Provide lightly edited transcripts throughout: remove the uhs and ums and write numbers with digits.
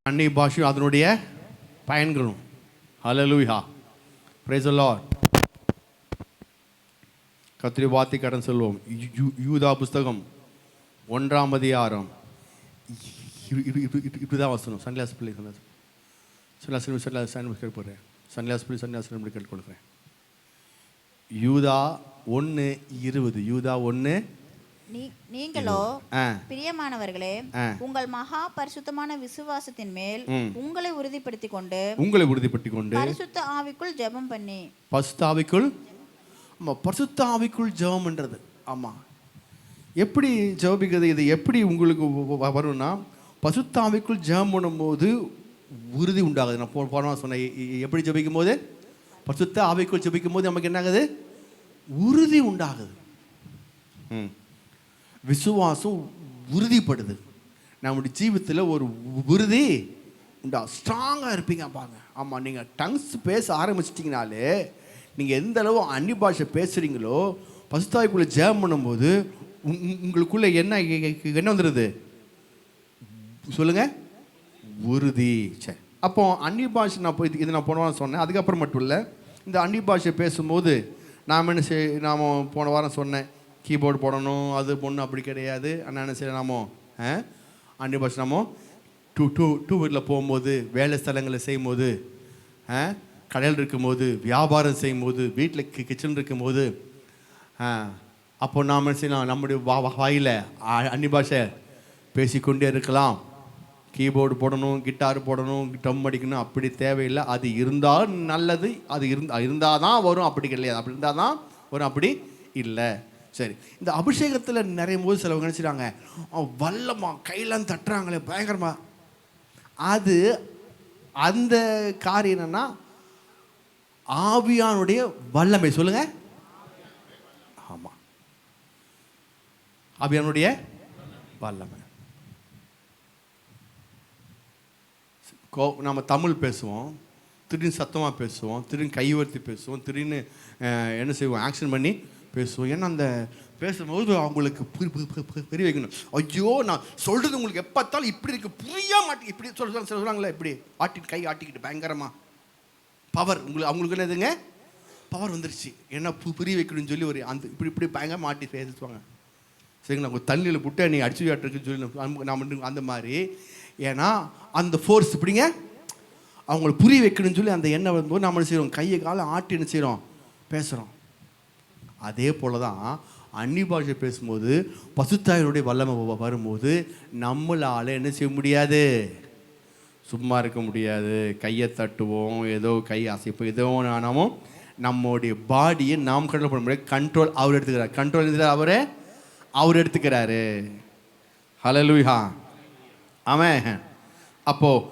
அன்னை பாஷையும் அதனுடைய பயன்களும். ஹல்லேலூயா, praise the Lord. கர்த்தருடைய வார்த்தை கடன் சொல்வோம். யூதா புஸ்தகம் 1ஆம் அதிகாரம் இப்படிதான் வசனம். சன்னியாஸ் பிள்ளை சன்னியாஸ் கேட்டுக்கொள்கிறேன். யூதா 1:20. யூதா 1. நீங்களோ பிரியமானவர்களே, உங்கள் மகா பரிசுத்தமான விசுவாசத்தின் மேல் உங்களை உறுதிப்படுத்திக் கொண்டு பரிசுத்த ஆவிக்குள் ஜெபம் பண்ணி. பரிசுத்த ஆவிக்குள், பரிசுத்த ஆவிக்குள் ஜெபம் பண்றது. ஆமா, எப்படி ஜெபிக்கிறது? இது எப்படி உங்களுக்கு வரும்னா, பரிசுத்த ஆவிக்குள் ஜெபம் பண்ணும்போது உறுதி உண்டாகுது. நான் போன சொன்னேன், எப்படி ஜெபிக்கும் போது, பரிசுத்த ஆவிக்குள் ஜெபிக்கும் போது நமக்கு என்ன ஆகுது? உறுதி உண்டாகுது. விசுவாசம் உறுதிப்படுது. நம்முடைய ஜீவித்தில் ஒரு உறுதி உண்டா, ஸ்ட்ராங்காக இருப்பீங்க பாருங்க. ஆமாம், நீங்கள் டங்ஸ் பேச ஆரம்பிச்சிட்டிங்கனாலே, நீங்கள் எந்த அளவு அந்நிய பாஷை பேசுகிறீங்களோ, பரிசுத்தாவிக்குள்ளே ஜெபம் பண்ணும்போது உங்களுக்குள்ளே என்ன வந்துடுது சொல்லுங்கள்? உறுதி. சரி, அப்போ அந்நிய பாஷை நான் இது நான் போன வாரம் சொன்னேன். அதுக்கப்புறம் மட்டும் இல்லை, இந்த அந்நிய பாஷை பேசும்போது நாம் நாம் போன வாரம் சொன்னேன், கீபோர்டு போடணும், அது பொண்ணு அப்படி கிடையாது. ஆனால் என்ன செய்ய, நாமோ அந்நிய பாஷை நாமோ டூ வீலரில் போகும்போது, வேலை ஸ்தலங்களில் செய்யும்போது, கடையில் இருக்கும்போது, வியாபாரம் செய்யும்போது, வீட்டில் கிச்சன் இருக்கும்போது, அப்போ நாம் என்ன செய்யலாம்? நம்முடைய வாயில் அந்நிய பாஷை பேசிக்கொண்டே இருக்கலாம். கீபோர்டு போடணும், கிட்டார் போடணும், ட்ரம் அடிக்கணும் அப்படி தேவையில்லை. அது இருந்தால் நல்லது. அது இருந்தால் தான் வரும், அப்படி கிடையாது. அப்படி இருந்தால் தான் வரும், அப்படி இல்லை. சரி, இந்த அபிஷேகத்தில் நிறைய போது சிலவங்க நினச்சிட்டாங்க, வல்லமா கையெல்லாம் தட்டுறாங்களே பயங்கரமா. அது அந்த காரியம் என்னன்னா, ஆவியானுடைய வல்லமை. சொல்லுங்க. ஆமாம், ஆவியானுடைய வல்லமை. நம்ம தமிழ் பேசுவோம், திடீர்னு சத்தமாக பேசுவோம், திடீர்னு கைவர்த்தி பேசுவோம், திடீர்னு என்ன செய்வோம், ஆக்ஷன் பண்ணி பேசுவோம். ஏன்னா அந்த பேசும்போது அவங்களுக்கு புரிய வைக்கணும். ஐயோ, நான் சொல்கிறது உங்களுக்கு எப்போத்தாலும் இப்படி இருக்கு, புரிய மாட்டேங்க, இப்படி சொல்கிறாங்களே, இப்படி கை ஆட்டிக்கிட்டு பயங்கரமாக பவர் அவங்களுக்கு என்னதுங்க, பவர் வந்துருச்சு. ஏன்னா புரிய வைக்கணும்னு சொல்லி ஒரு அந்த இப்படி பயங்கரமாக மாட்டி பேசுவாங்க. சரிங்களா? உங்கள் தண்ணியில் புட்டை நீ அடிச்சு ஆட்டுருக்குன்னு சொல்லி நான் அந்த மாதிரி. ஏன்னா அந்த ஃபோர்ஸ் இப்படிங்க அவங்களை புரிய வைக்கணும்னு சொல்லி அந்த எண்ணெய் வரும்போது நம்ம என்ன செய்கிறோம்? கையை காலை ஆட்டி என்ன செய்கிறோம்? பேசுகிறோம். அதே போல தான் அந்நிய பாஷை பேசும்போது, பரிசுத்தாவினுடைய வல்லமை வரும்போது நம்மளால் என்ன செய்ய முடியாது? சும்மா இருக்க முடியாது. கையை தட்டுவோம், ஏதோ கை அசைப்போம், ஏதோ நாமோ நம்மளுடைய பாடியை நாம் கண்ட்ரோல் பண்ண முடியாது. கண்ட்ரோல் அவர் எடுத்துக்கிறார். கண்ட்ரோல் எடுத்துக்கிறார், அவர் எடுத்துக்கிறாரு. Hallelujah, amen. அப்போது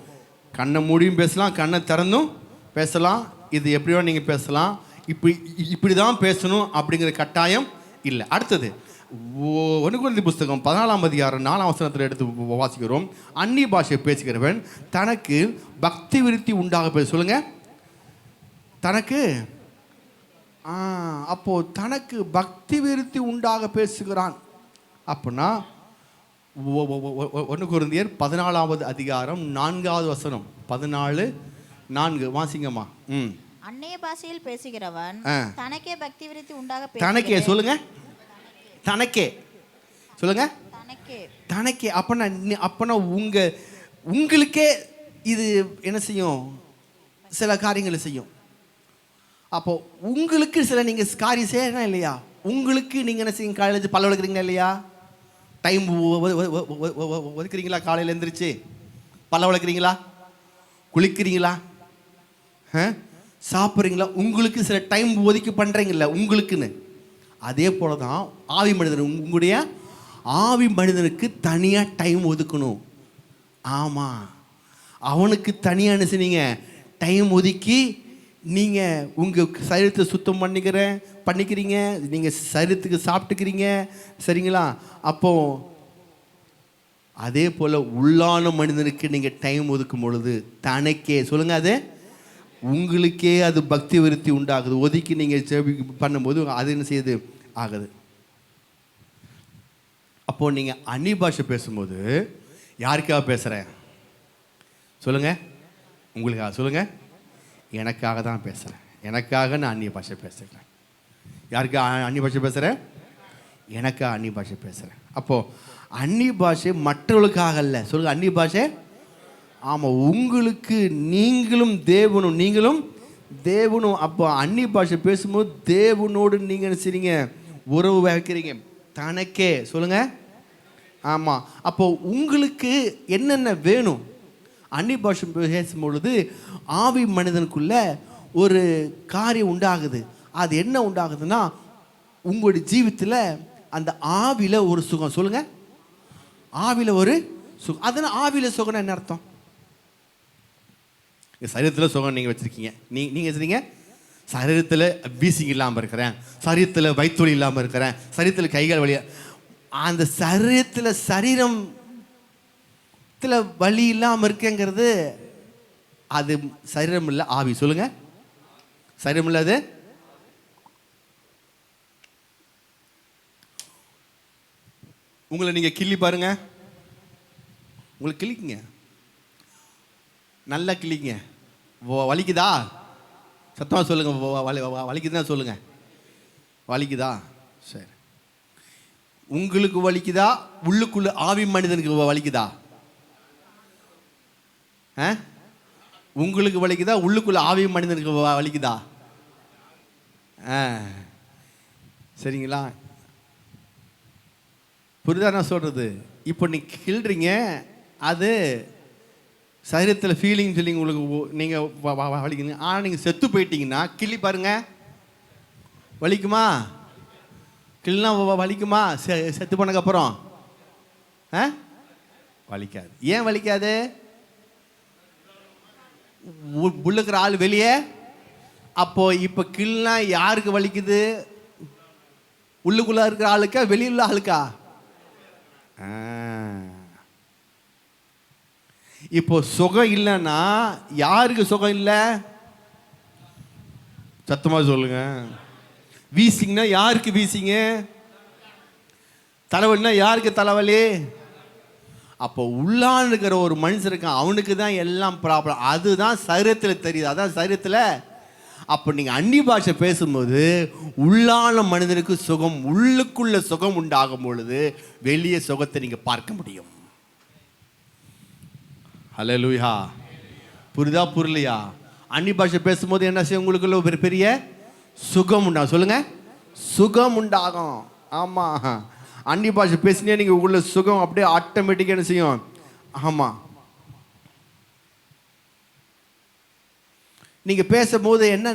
கண்ணை மூடியும் பேசலாம், கண்ணை திறந்தும் பேசலாம். இது எப்படியோ நீங்கள் பேசலாம். இப்படி தான் பேசணும் அப்படிங்கிற கட்டாயம் இல்லை. அடுத்தது 1 கொரிந்தியர் புஸ்தகம் 14ஆம் அதிகாரம் 4ஆம் வசனத்தில் எடுத்து வாசிக்கிறோம். அந்நிய பாஷை பேசுகிறவன் தனக்கு பக்தி விருத்தி உண்டாக பேச. சொல்லுங்க, தனக்கு அப்போது தனக்கு பக்தி விருத்தி உண்டாக பேசுகிறான். அப்படின்னா 1 கொரிந்தியர் 14ஆவது அதிகாரம் 4ஆவது வசனம், 14:4 வாசிங்கம்மா. அந்நிய பாஷையில் பேசுகிறவன் தனக்கே பக்தி விருத்தி உண்டாக. தனக்கே சொல்லுங்க, தனக்கே சொல்லுங்க, தனக்கே. அப்பனா உங்களுக்கே இது என்ன செய்யும்? சில காரியங்களை செய்யும். அப்போ உங்களுக்கு சில நீங்க காரியம் செய்யணும் இல்லையா? உங்களுக்கு நீங்க என்ன செய்யும்? காலையில் பல்ல வளர்க்குறீங்களா இல்லையா? டைம் ஒதுக்குறீங்களா? காலையில் எழுந்திரிச்சு பல்ல வளர்க்குறீங்களா? குளிக்கிறீங்களா? சாப்பிட்றீங்களா? உங்களுக்கு சில டைம் ஒதுக்கி பண்ணுறீங்கள உங்களுக்குன்னு. அதே போல தான் ஆவி மனிதன், உங்களுடைய ஆவி மனிதனுக்கு தனியாக டைம் ஒதுக்கணும். ஆமாம், அவனுக்கு தனியாக என்ன செய்வீங்க? டைம் ஒதுக்கி நீங்கள் உங்கள் சரீரத்தை சுத்தம் பண்ணிக்கிறீங்க, நீங்கள் சரீரத்துக்கு சாப்பிட்டுக்கிறீங்க. சரிங்களா? அப்போது அதே போல் உள்ளான மனிதனுக்கு நீங்கள் டைம் ஒதுக்கும் பொழுது தனக்கே சொல்லுங்கள், அது உங்களுக்கே அது பக்தி விருத்தி உண்டாகுது. ஒதுக்கி நீங்கள் பண்ணும்போது அது என்ன செய்யுது? ஆகுது. அப்போது நீங்கள் அந்நிய பாஷை பேசும்போது யாருக்காக பேசுகிறேன்? சொல்லுங்கள், உங்களுக்காக சொல்லுங்கள். எனக்காக தான் பேசுகிறேன். எனக்காக நான் அந்நிய பாஷை பேசுகிறேன். யாருக்கு அந்நிய பாஷை பேசுகிறேன்? எனக்காக அந்நிய பாஷை பேசுகிறேன். அப்போது அந்நிய பாஷை மற்றவர்களுக்காக அல்ல. சொல்லுங்கள், அந்நிய பாஷை ஆமாம் உங்களுக்கு, நீங்களும் தேவனும். அப்போ அந்நிய பாஷை பேசும்போது தேவனோடு நீங்கள் என்ன செய்றீங்க? உறவு வைக்கிறீங்க. தனக்கே சொல்லுங்கள். ஆமாம். அப்போ உங்களுக்கு என்னென்ன வேணும்? அந்நிய பாஷை பேசும்பொழுது ஆவி மனிதனுக்குள்ள ஒரு காரியம் உண்டாகுது. அது என்ன உண்டாகுதுன்னா, உங்களுடைய ஜீவித்தில் அந்த ஆவியில் ஒரு சுகம். சொல்லுங்கள், ஆவியில் ஒரு சுகம். அதனால் ஆவியில் சுகம்னா என்ன அர்த்தம்? சரீரத்தில் சுகம் நீங்கள் வச்சுருக்கீங்க. நீங்கள் வச்சுருக்கீங்க சரீரத்தில் வீசிங் இல்லாமல் இருக்கிறேன், சரீரத்தில் வயிற்றுவலி இல்லாமல் இருக்கிறேன், சரீரத்தில் கைகள் வலி. அந்த சரீரத்தில் வலி இல்லாமல் இருக்கேங்கிறது அது சரீரம் இல்லை, ஆவி. சொல்லுங்க, சரீரம் இல்லை அது. உங்களை நீங்கள் கிள்ளி பாருங்க, உங்களை கிள்ளிக்குங்க, நல்லா கிள்ளிங்க. வலிக்குதா? சத்தமாக சொல்லுங்க. வலிக்குதுன்னா சொல்லுங்க. வலிக்குதா? சரி. உங்களுக்கு வலிக்குதா? உள்ளுக்குள்ள ஆவி மனிதனுக்கு வலிக்குதா? உங்களுக்கு வலிக்குதா? உள்ளுக்குள்ள ஆவி மனிதனுக்கு வலிக்குதா? சரிங்களா? புரியுதா நான் சொல்றது? இப்போ நீ கிள்றீங்க, அது சரீரத்தில் ஃபீலிங் சொல்லி உங்களுக்கு நீங்கள் வலிக்குங்க. ஆனால் நீங்கள் செத்து போயிட்டீங்கன்னா கிள்ளி பாருங்க, வலிக்குமா? கிள்னா வலிக்குமா? செத்து போனதுக்கப்புறம் வலிக்காது. ஏன் வலிக்காது? உள்ளுக்கிற ஆள் வெளியே. அப்போ இப்போ கிள்னா யாருக்கு வலிக்குது? உள்ளுக்குள்ள இருக்கிற ஆளுக்கா, வெளியுள்ள ஆளுக்கா? இப்போ சுகம் இல்லைன்னா யாருக்கு சுகம் இல்லை? சத்தமா சொல்லுங்க. வீசிங்னா யாருக்கு வீசிங்க? தலைவலினா யாருக்கு தலைவலி? அப்போ உள்ளான இருக்கிற ஒரு மனுஷனுக்கு அவனுக்கு தான் எல்லாம் ப்ராப்ளம். அதுதான் சரீரத்தில் தெரியுது, அதான் சரீரத்தில். அப்போ நீங்கள் அந்நிய பாஷை பேசும்போது உள்ளான மனிதனுக்கு சுகம், உள்ளுக்குள்ள சுகம் உண்டாகும் பொழுது வெளியே சுகத்தை நீங்கள் பார்க்க முடியும். ஹல்லேலூயா. புரியுதா புரியலையா? அந்நிய பாஷை பேசும்போது என்ன செய்யும்? உங்களுக்குள்ள ஒரு பெரிய சுகம் உண்டாகும். சொல்லுங்க, சுகம் உண்டாகும். ஆமாம், அந்நிய பாஷை பேசினே நீங்கள் உள்ள சுகம் அப்படியே ஆட்டோமேட்டிக்காக என்ன செய்யும்? ஆமாம். நீங்கள் பேசும்போது என்ன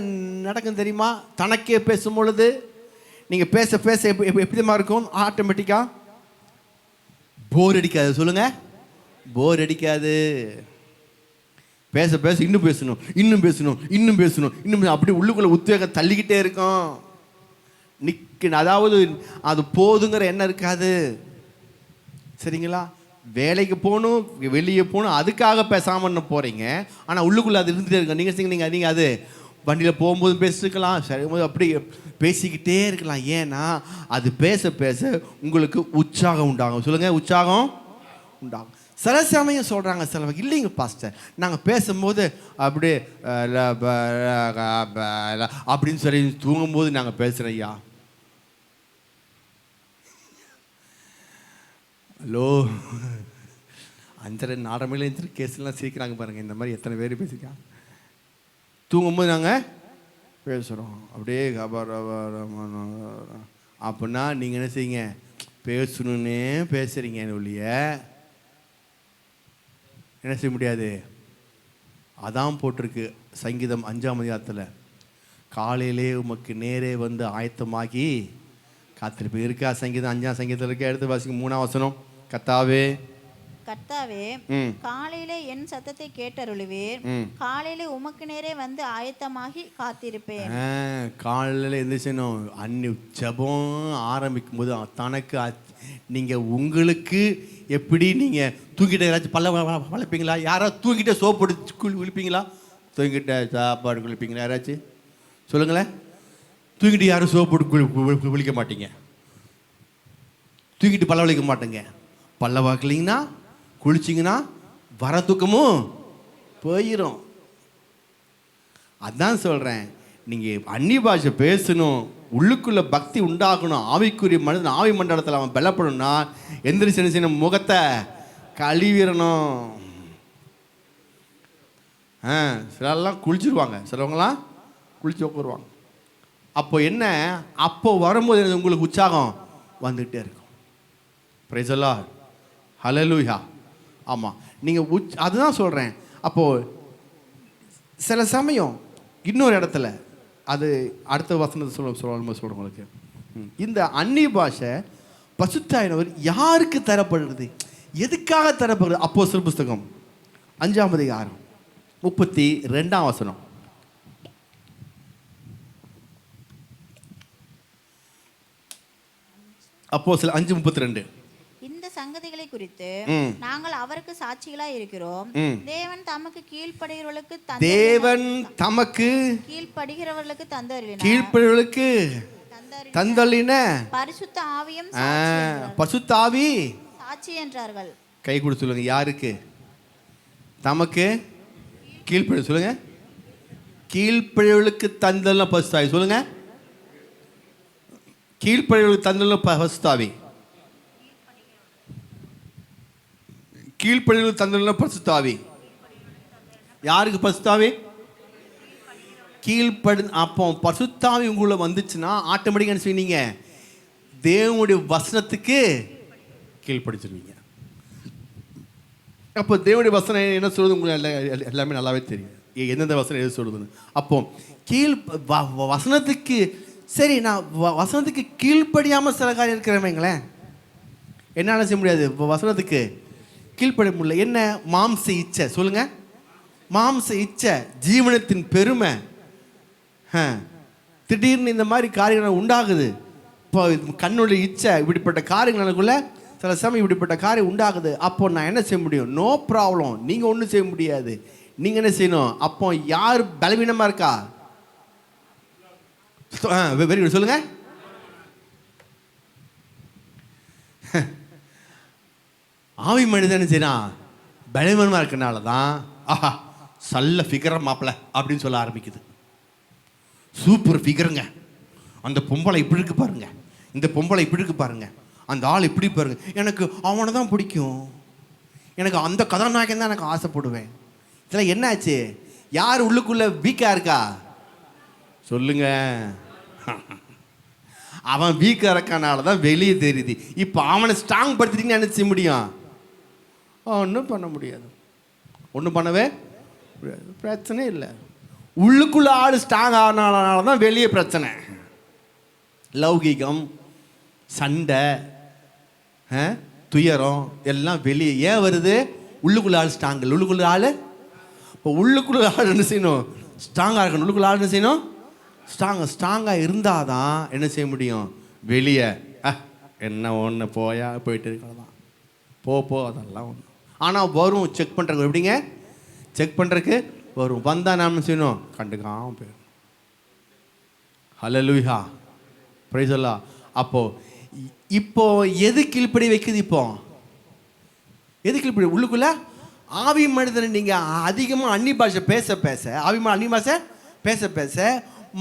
நடக்கும் தெரியுமா? தனக்கே பேசும்பொழுது நீங்கள் பேச பேச எப்படிமா இருக்கும்? ஆட்டோமேட்டிக்காக போர் அடிக்காது. சொல்லுங்கள், போர் அடிக்காது. பேச பேச இன்னும் பேசணும், இன்னும் பேசணும், இன்னும் பேசணும், இன்னும் அப்படி உள்ளுக்குள்ள உத்வேகம் தள்ளிக்கிட்டே இருக்கும். அதாவது அது போதுங்கிற எண்ணம் இருக்காது. சரிங்களா? வேலைக்கு போகணும், வெளியே போகணும், அதுக்காக பேசாமல் போகிறீங்க. ஆனால் உள்ளுக்குள்ளே அது இருந்துகிட்டே இருக்கும். நீங்கள் அது வண்டியில் போகும்போது பேசிக்கலாம், சரிம்போது அப்படி பேசிக்கிட்டே இருக்கலாம். ஏன்னா அது பேச பேச உங்களுக்கு உற்சாகம் உண்டாகும். சொல்லுங்கள், உற்சாகம் உண்டாகும். சில சமயம் சொல்கிறாங்க, சில இல்லைங்க பாஸ்டர், நாங்கள் பேசும்போது அப்படியே அப்படின்னு சொல்லி தூங்கும்போது நாங்கள் பேசுகிறோம். ஐயா, ஹலோ, 5:30 4 மணில எழுந்திரி கேஸ்லாம் சீக்கிராங்க பாருங்கள். இந்த மாதிரி எத்தனை பேர் பேசிக்கலாம். தூங்கும்போது நாங்கள் பேசுகிறோம் அப்படியே. அப்படின்னா நீங்கள் என்ன செய்யுங்க? பேசணுன்னே பேசுகிறீங்க ஒழிய என்ன செய்ய முடியாது. அதான் போட்டிருக்கு சங்கீதம் 5ஆம் அதிகாரத்தில், காலையிலே உமக்கு நேரே வந்து ஆயத்தமாகி காத்திருப்பு இருக்கா. சங்கீதம் 5ஆம் சங்கீதத்தில் இருக்க. எடுத்து வாசிங்க 3ஆம் வசனம். கர்த்தாவே காலையிலே என் சத்தத்தை கேட்டருளுவீர், காலையிலே உமக்கு நேரே வந்து ஆயத்தமாகி காத்திருப்பேன். காலையில் எந்திரிச்சணும். அன்னி ஜெபம் ஆரம்பிக்கும் போது தனக்கு நீங்கள் உங்களுக்கு எப்படி நீங்கள் தூங்கிட்ட யாராச்சும் பல்ல வளர்ப்பீங்களா? யாராவது தூங்கிட்ட சோப்பு போட்டு குளிப்பீங்களா? தூங்கிட்ட சாப்பாடு குளிப்பீங்களா? யாராச்சும் சொல்லுங்களேன். தூங்கிட்டு யாரும் சோப்பு போட்டு குளிக்க மாட்டீங்க. தூங்கிட்டு பல்ல வலிக்க மாட்டேங்க. பல்ல வாக்கலிங்கன்னா குளிச்சிங்கன்னா வர தூக்கமும் போயிடும். அதான் சொல்கிறேன், நீங்கள் அந்நிய பாஷை பேசணும், உள்ளுக்குள்ளே பக்தி உண்டாகணும், ஆவிக்குரிய மனிதன் ஆவி மண்டலத்தில் அவன் பலப்படணும்னா எந்திரிச்சு என்ன செய்யணும்? முகத்தை கழுவிடணும். சிலர்லாம் குளிச்சிருவாங்க, சிலவங்களாம் குளிச்சு உட்காருவாங்க. அப்போ என்ன, அப்போ வரும்போது உங்களுக்கு உற்சாகம் வந்துகிட்டே இருக்கும். பிரைஸ் தி லார்ட், ஹல்லேலூயா. ஆமாம், நீங்கள் அதுதான் சொல்கிறேன். அப்போது சில சமயம் இன்னொரு இடத்துல, அது அடுத்த வசனத்தை சொல்கிறேன் உங்களுக்கு. இந்த அந்நிய பாஷை பரிசுத்த ஆவியானவர் யாருக்கு தரப்படுகிறது, எதுக்காக தரப்படுகிறது? அப்போஸ்தலர் புஸ்தகம் 5ஆம் அதிகாரம் 32ஆம் வசனம். அப்போஸ்தலர் 5:32. இந்த சங்கதிகளை குறித்து நாங்கள் அவருக்கு சாட்சிகளாய் இருக்கிறோம். தேவன் தமக்கு கீழ்ப்படுகிறவர்களுக்கு தந்தருளின பரிசுத்த ஆவியும் பரிசுத்த ஆவி சாட்சி என்றார்கள். கை கொடுத்து சொல்லுங்க, யாருக்கு? தமக்கு கீழ்ப்படி சொல்லுங்க, கீழ்ப்படிகளுக்கு தந்தருளின பரிசுத்த ஆவி சொல்லுங்க, கீழ்ப்படிகளுக்கு தந்தருளின பரிசுத்த ஆவி, கீழ்ப்படிகளுக்கு தந்தருளின பரிசுத்த ஆவி. யாருக்கு பரிசுத்த ஆவி? கீழ்ப்படி. அப்போ பரிசுத்த ஆவி உங்களை வந்துச்சுன்னா ஆட்டோமேட்டிக்காக என்ன செய்வீங்க? தேவனுடைய வசனத்துக்கு கீழ்ப்படிச்சிருவீங்க. அப்போ தேவனுடைய வசனம் என்ன சொல்றது உங்களுக்கு எல்லாமே நல்லாவே தெரியும், எந்தெந்த வசனம் எது சொல்லுதுன்னு. அப்போ வசனத்துக்கு சரி, நான் வசனத்துக்கு கீழ்ப்படியாமல் சில காரியம் இருக்கிறவங்களேன் என்னால் செய்ய முடியாது, வசனத்துக்கு கீழ்ப்பட முடியல. என்ன? மாம்ச இச்சை சொல்லுங்க, மாம்ச இச்சை, ஜீவனத்தின் பெருமை, திடீர்னு இந்த மாதிரி காரியங்கள் உண்டாகுது. இப்போ கண்ணுடைய இச்சை, இப்படிப்பட்ட காரியங்களுக்குள்ள சில சமயம் இப்படிப்பட்ட காரியம் உண்டாகுது. அப்போ நான் என்ன செய்ய முடியும்? நோ ப்ராப்ளம், நீங்கள் ஒன்றும் செய்ய முடியாது. நீங்கள் என்ன செய்யணும்? அப்போ யார் பலவீனமாக இருக்கா? வெரி குட் சொல்லுங்க. ஆவி மனிதன் செய்யறான் பலவீனமாக இருக்கனால தான் ஆஹா நல்ல ஃபிகரை மாப்பிள்ள அப்படின்னு சொல்ல ஆரம்பிக்குது. சூப்பர் ஃபிகருங்க, அந்த பொம்பளை இப்படி இருக்கு பாருங்க, இந்த பொம்பளை இப்படி இருக்கு பாருங்க, அந்த ஆள் இப்படி பாருங்க, எனக்கு அவனை தான் பிடிக்கும், எனக்கு அந்த கதாநாயகன் தான் எனக்கு ஆசைப்படுவேன். இதெல்லாம் என்னாச்சு? யார் உள்ளுக்குள்ள வீக்கா இருக்கா சொல்லுங்க? அவன் வீக்கா இருக்கனால தான் வெளியே தெரியுது. இப்போ அவனை ஸ்ட்ராங் படுத்திட்டீங்கன்னு என்ன செய்ய முடியும்? ஒன்றும் பண்ண முடியாது, ஒன்றும் பண்ணவே முடியாது. பிரச்சனை இல்லை, உள்ளுக்குள்ள ஆள் ஸ்ட்ராங் ஆனால தான் வெளியே பிரச்சனை. லௌகிகம், சண்டை, துயரம் எல்லாம் வெளியே ஏன் வருது? உள்ளுக்குள்ள ஆள் ஸ்ட்ராங் இல்லை. உள்ளுக்குள்ள ஆள், இப்போ உள்ளுக்குள்ள ஆள் என்ன செய்யணும்? ஸ்ட்ராங்காக இருக்கணும். உள்ளுக்குள்ள ஆள் என்ன செய்யணும்? ஸ்ட்ராங்காக இருந்தால் தான் என்ன செய்ய முடியும்? வெளியே என்ன ஒன்று போயா போயிட்டு இருக்கலாம், போ அதெல்லாம் ஒன்று. ஆனால் வரும் செக் பண்ணுறக்கு. எப்படிங்க செக் பண்ணுறக்கு வரும்? வந்தால் நாம் செய்யணும், கண்டுக்காம போயிடும். ஹல்லேலூயா, பிரைஸ் தி லார்ட். இப்போ எது கீழ்ப்படி வைக்குது? இப்போ எது கீழ்ப்படி? உள்ளுக்குள்ள ஆவி மனிதனை நீங்கள் அதிகமாக அந்நிய பாஷை பேச ஆவிமா அந்நிய பாஷை பேச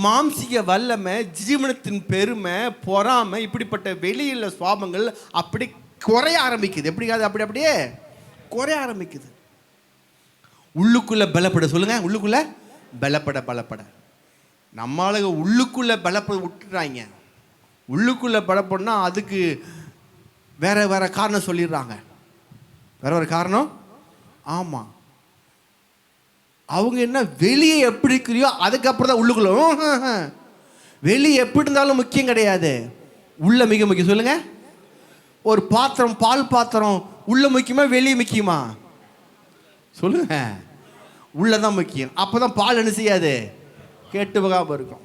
மாம்சிக வல்லமை, ஜீவனத்தின் பெருமை, பொறாமை, இப்படிப்பட்ட வெளியில் சுவாபங்கள் அப்படி குறைய ஆரம்பிக்குது. எப்படிக்காது? அப்படியே குறைய ஆரம்பிக்குது. உள்ளுக்குள்ள பலப்பட சொல்லுங்க, உள்ளுக்குள்ள பலப்பட நம்மளுக்கு உள்ளுக்குள்ள பலப்பட விட்டுறாங்க. உள்ளுக்குள்ள பலப்படனா அதுக்கு வேற காரணம் சொல்லிடுறாங்க, வேற காரணம். ஆமாம், அவங்க என்ன வெளியே எப்படி இருக்கிறியோ அதுக்கப்புறம் தான் உள்ளுக்குள்ள. வெளியே எப்படி இருந்தாலும் முக்கியம் கிடையாது, உள்ள மிக முக்கியம். சொல்லுங்க, ஒரு பாத்திரம், பால் பாத்திரம் உள்ள முக்கியமா வெளியே முக்கியமா? சொல்லுங்க, உள்ளதான் முக்கியம். அப்போதான் பால் என்ன செய்யாது? கெட்டு போகாம இருக்கும்.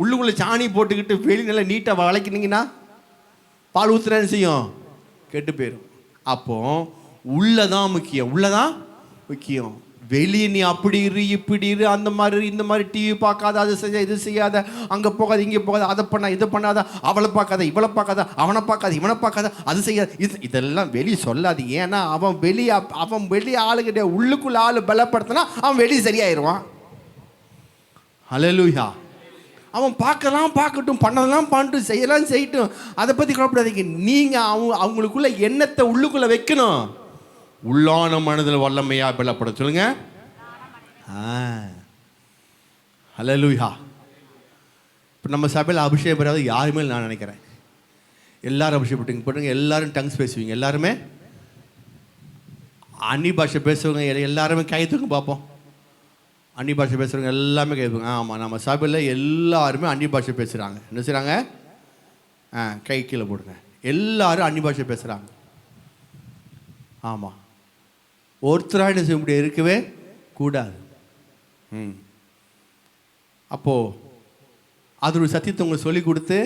உள்ளுக்குள்ள சாணி போட்டுக்கிட்டு வெளியே நல்லா நீட்டாக வளைக்கினீங்கன்னா பால் ஊற்றுனா என்ன செய்யும்? கெட்டு போயிடும். அப்போ உள்ளதான் முக்கியம், உள்ளதான் முக்கியம். வெளியே நீ அப்படி இரு இப்படி இரு, அந்த மாதிரி இந்த மாதிரி டிவி பார்க்காத, அது செய்ய இது செய்யாத, அங்கே போகாத இங்கே போகாத, அதை பண்ண இதை பண்ணாத, அவளை பார்க்காத இவளை பார்க்காத, அவனை பார்க்காத இவனை பார்க்காத, அது செய்யாத, இதெல்லாம் வெளியே சொல்லாது. ஏன்னா அவன் வெளியே ஆளுகிட்ட உள்ளுக்குள்ள ஆளு பலப்படுத்தினா அவன் வெளியே சரியாயிருவான். ஹல்லேலூயா. அவன் பார்க்கட்டும், பண்ணலாம் பண்ணட்டும், செய்யலாம் செய்யட்டும், அதை பற்றி கவலைப்படாதீங்க. நீங்கள் அவங்களுக்குள்ள எண்ணத்தை உள்ளுக்குள்ளே வைக்கணும். உள்ளான மனதில் வல்லமையா பலப்பட சொல்லுங்க. ஹல்லேலூயா. இப்போ நம்ம சபையில் அபிஷேகம் பெறாத யாருமே நான் நினைக்கிறேன். எல்லாரும் அபிஷேகம் போட்டுங்க. எல்லாரும் டங்ஸ் பேசுவீங்க. எல்லாருமே அன்னி பாஷை பேசுவங்க. எல்லாருமே கை தூங்க பார்ப்போம். அன்னி பாஷை பேசுகிறவங்க எல்லாமே கை தூங்க. ஆமாம், நம்ம சபையில் எல்லாருமே அன்னி பாஷை பேசுகிறாங்க. என்ன செய்கிறாங்க? கை கீழே போடுங்க. எல்லாரும் அன்னி பாஷை பேசுகிறாங்க. ஆமாம், ஒருத்தராக என்ன செய்ய முடியாது, இருக்கவே கூடாது. அப்போது அது ஒரு சத்தியத்தை உங்களுக்கு சொல்லி கொடுத்து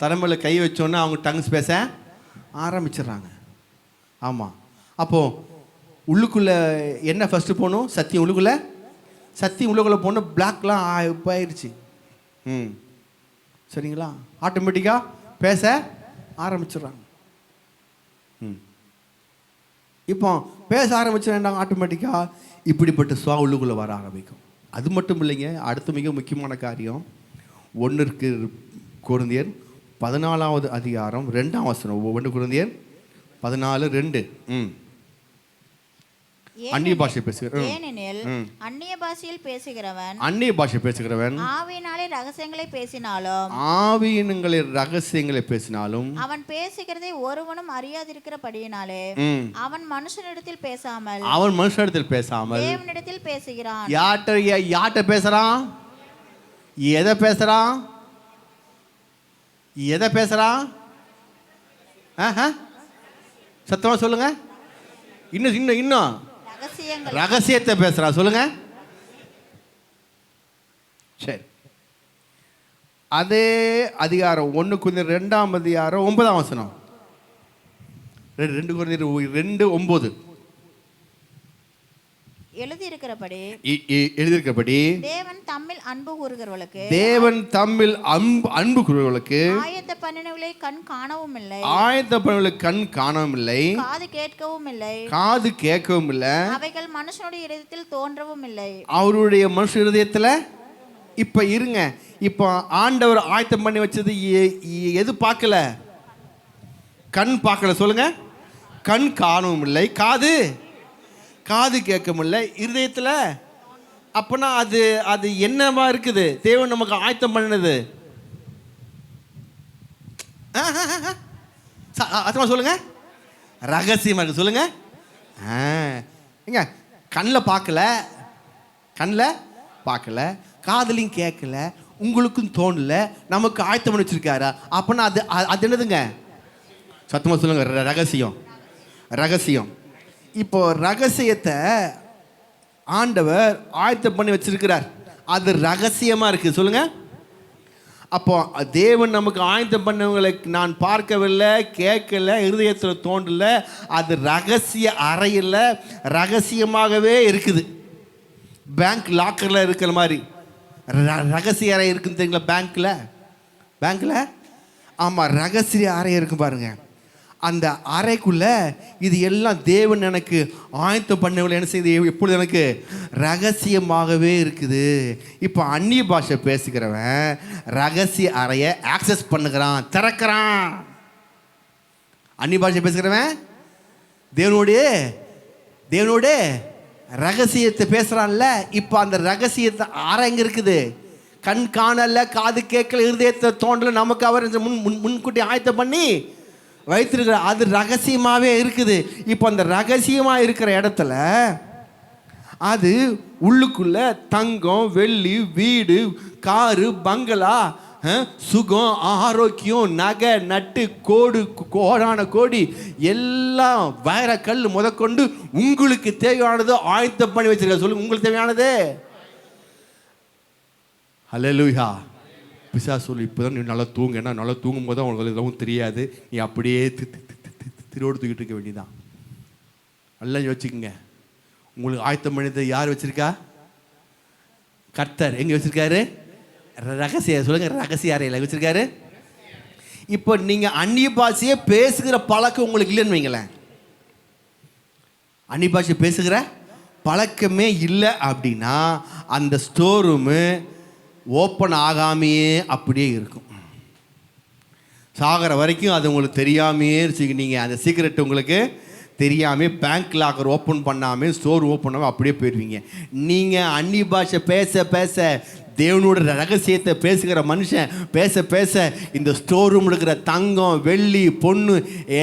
தலைமையில் கை வச்சோன்னா அவங்க டங்ஸ் பேச ஆரம்பிச்சிடுறாங்க. ஆமாம், அப்போது உள்ளுக்குள்ளே என்ன ஃபஸ்ட்டு போகணும்? சத்தியம் உள்ளுக்குள்ளே. சத்தியம் உள்ளுக்குள்ளே போனால் பிளாக்லாம் போயிடுச்சு. சரிங்களா? ஆட்டோமேட்டிக்காக பேச ஆரம்பிச்சிடுறாங்க. இப்போ பேச ஆரம்பிச்சுட்டாங்க. ஆட்டோமேட்டிக்காக இப்படிப்பட்ட உள்ளுக்குள்ளே வர ஆரம்பிக்கும். அது மட்டும் இல்லைங்க, அடுத்த மிக முக்கியமான காரியம் 1 கொரிந்தியர் 14வது அதிகாரம் 2ஆம் வசனம். 1 கொரிந்தியர் 14:2. அந்நிய பாஷை பேசுகிறவன், ஏனெனில் அந்நிய பாஷையில் பேசுகிறவன் ஆவியினாலே ரகசியங்களை பேசினாலும் அவன் பேசுகிறதை ஒருவனும் அறியாதிருக்கிறபடியினாலே அவன் மனுஷனிடத்தில் பேசாமல் தேவனிடத்தில் பேசுகிறான். யார்கிட்ட பேசுறான்? எதை பேசுறான்? சத்தமா சொல்லுங்க. இன்னும் ரகசியத்தை பேசுறான். சொல்லுங்க. சரி, அதே அதிகாரம் 1 கொரிந்தியர் 2ஆம் அதிகாரம் 9ஆம் வசனம். 2 கொரிந்தியர் 2:9 எழுதியிருக்கிறபடி தேவன் தம்மில் அன்பு கூறுகிறவர்களுக்கு ஆயத்த பண்ணினவர்களை கண் காணவும் இல்லை, காது கேட்கவும் இல்லை, அவைகள் மனுஷனுடைய இதயத்தில் தோன்றவும் இல்லை. அவருடைய மனுஷ இதயத்தில். இப்ப இருங்க, இப்போ ஆண்டவர் ஆயத்தம் பண்ணி வச்சது எது பார்க்கல? கண் பார்க்கல. சொல்லுங்க. கண் காணவும் இல்லை, காது கேட்க முடியல, இருதயத்தில். அப்பனா அது என்னவா இருக்குது? தேவன் நமக்கு ஆயத்தம் பண்ணினது. சொல்லுங்க. ரகசியமா இருக்கு. சொல்லுங்க. கண்ணில் பார்க்கல, காதலையும் கேட்கல, உங்களுக்கும் தோணல, நமக்கு ஆயத்தம் பண்ணி வச்சிருக்காரா? அப்பனா அது என்னதுங்க? சத்தமா சொல்லுங்க. ரகசியம். இப்போ ரகசியத்தை ஆண்டவர் ஆயத்தம் பண்ணி வச்சிருக்கிறார். அது ரகசியமா இருக்கு. சொல்லுங்க. அப்போ தேவன் நமக்கு ஆயத்தம் பண்ணவங்களை நான் பார்க்கவில்லை, கேட்கல, இருதயத்தில் தோன்றல. அது ரகசிய அறையில் ரகசியமாகவே இருக்குது. பேங்க் லாக்கரில் இருக்கிற மாதிரி ரகசிய அறை இருக்குன்னு தெரியுங்களா? பேங்க்கில் ஆமாம், ரகசிய அறை இருக்கு பாருங்க. அந்த அறைக்குள்ள இது எல்லாம் தேவன் எனக்கு ஆயத்தம் பண்ணவங்களை என்ன செய்யுது? எப்பொழுது எனக்கு ரகசியமாகவே இருக்குது. இப்போ அந்நிய பாஷை பேசுகிறவன் ரகசிய அறையை ஆக்சஸ் பண்ணுகிறான், திறக்கிறான். அந்நிய பாஷை பேசுகிறவன் தேவனோட ரகசியத்தை பேசுகிறான்ல. இப்போ அந்த ரகசியத்தை அறை எங்கே இருக்குது? கண் காணல, காது கேட்கல, இருதயத்தை தோண்டல, நமக்கு அவர் முன்கூட்டி ஆயத்தம் பண்ணி வைத்திருக்கிற. அது ரகசியமாகவே இருக்குது. இப்போ அந்த ரகசியமாக இருக்கிற இடத்துல அது உள்ளுக்குள்ள தங்கம், வெள்ளி, வீடு, காரு, பங்களா, சுகம், ஆரோக்கியம், நகை, நட்டு, கோடான கோடி எல்லாம் வைரக்கல் முதற்கொண்டு உங்களுக்கு தேவையானது ஆயத்தம் பண்ணி வச்சிருக்க. சொல்லுங்க. உங்களுக்கு தேவையானது. ஹல்லேலூயா. பிசாசு சொல்லி இப்போதான் நீ நல்லா தூங்க. ஏன்னா நல்லா தூங்கும் போது தான் உங்களுக்கு எதுவும் தெரியாது. நீ அப்படியே திரோடு தூக்கிட்டு இருக்க வேண்டியதான். நல்லா யோசிச்சுக்கங்க. உங்களுக்கு ஆயத்தம் பண்ணது யார் வச்சிருக்கா? கர்த்தர். எங்கே வச்சிருக்காரு? ரகசிய சொல்லுங்க, ரகசிய அறையில் வச்சிருக்காரு. இப்போ நீங்கள் அந்நிய பாஷையை பேசுகிற பழக்கம் உங்களுக்கு இல்லைன்னு வைங்களேன். அந்நிய பாஷை பேசுகிற பழக்கமே இல்லை அப்படின்னா அந்த ஸ்டோர் ரூமு ஓப்பன் ஆகாமையே அப்படியே இருக்கும். சாகிற வரைக்கும் அது உங்களுக்கு தெரியாமையே வச்சுக்கிட்டீங்க. அந்த சீக்ரெட் உங்களுக்கு தெரியாமல் பேங்க் லாக்கர் ஓப்பன் பண்ணாமல் ஸ்டோர் ஓப்பன் பண்ணாமல் அப்படியே போயிடுவீங்க. நீங்கள் அந்நிய பாஷை பேச பேச தேவனோட ரகசியத்தை பேசுகிற மனுஷன் பேச பேச இந்த ஸ்டோர் ரூமில் இருக்கிற தங்கம் வெள்ளி பொண்ணு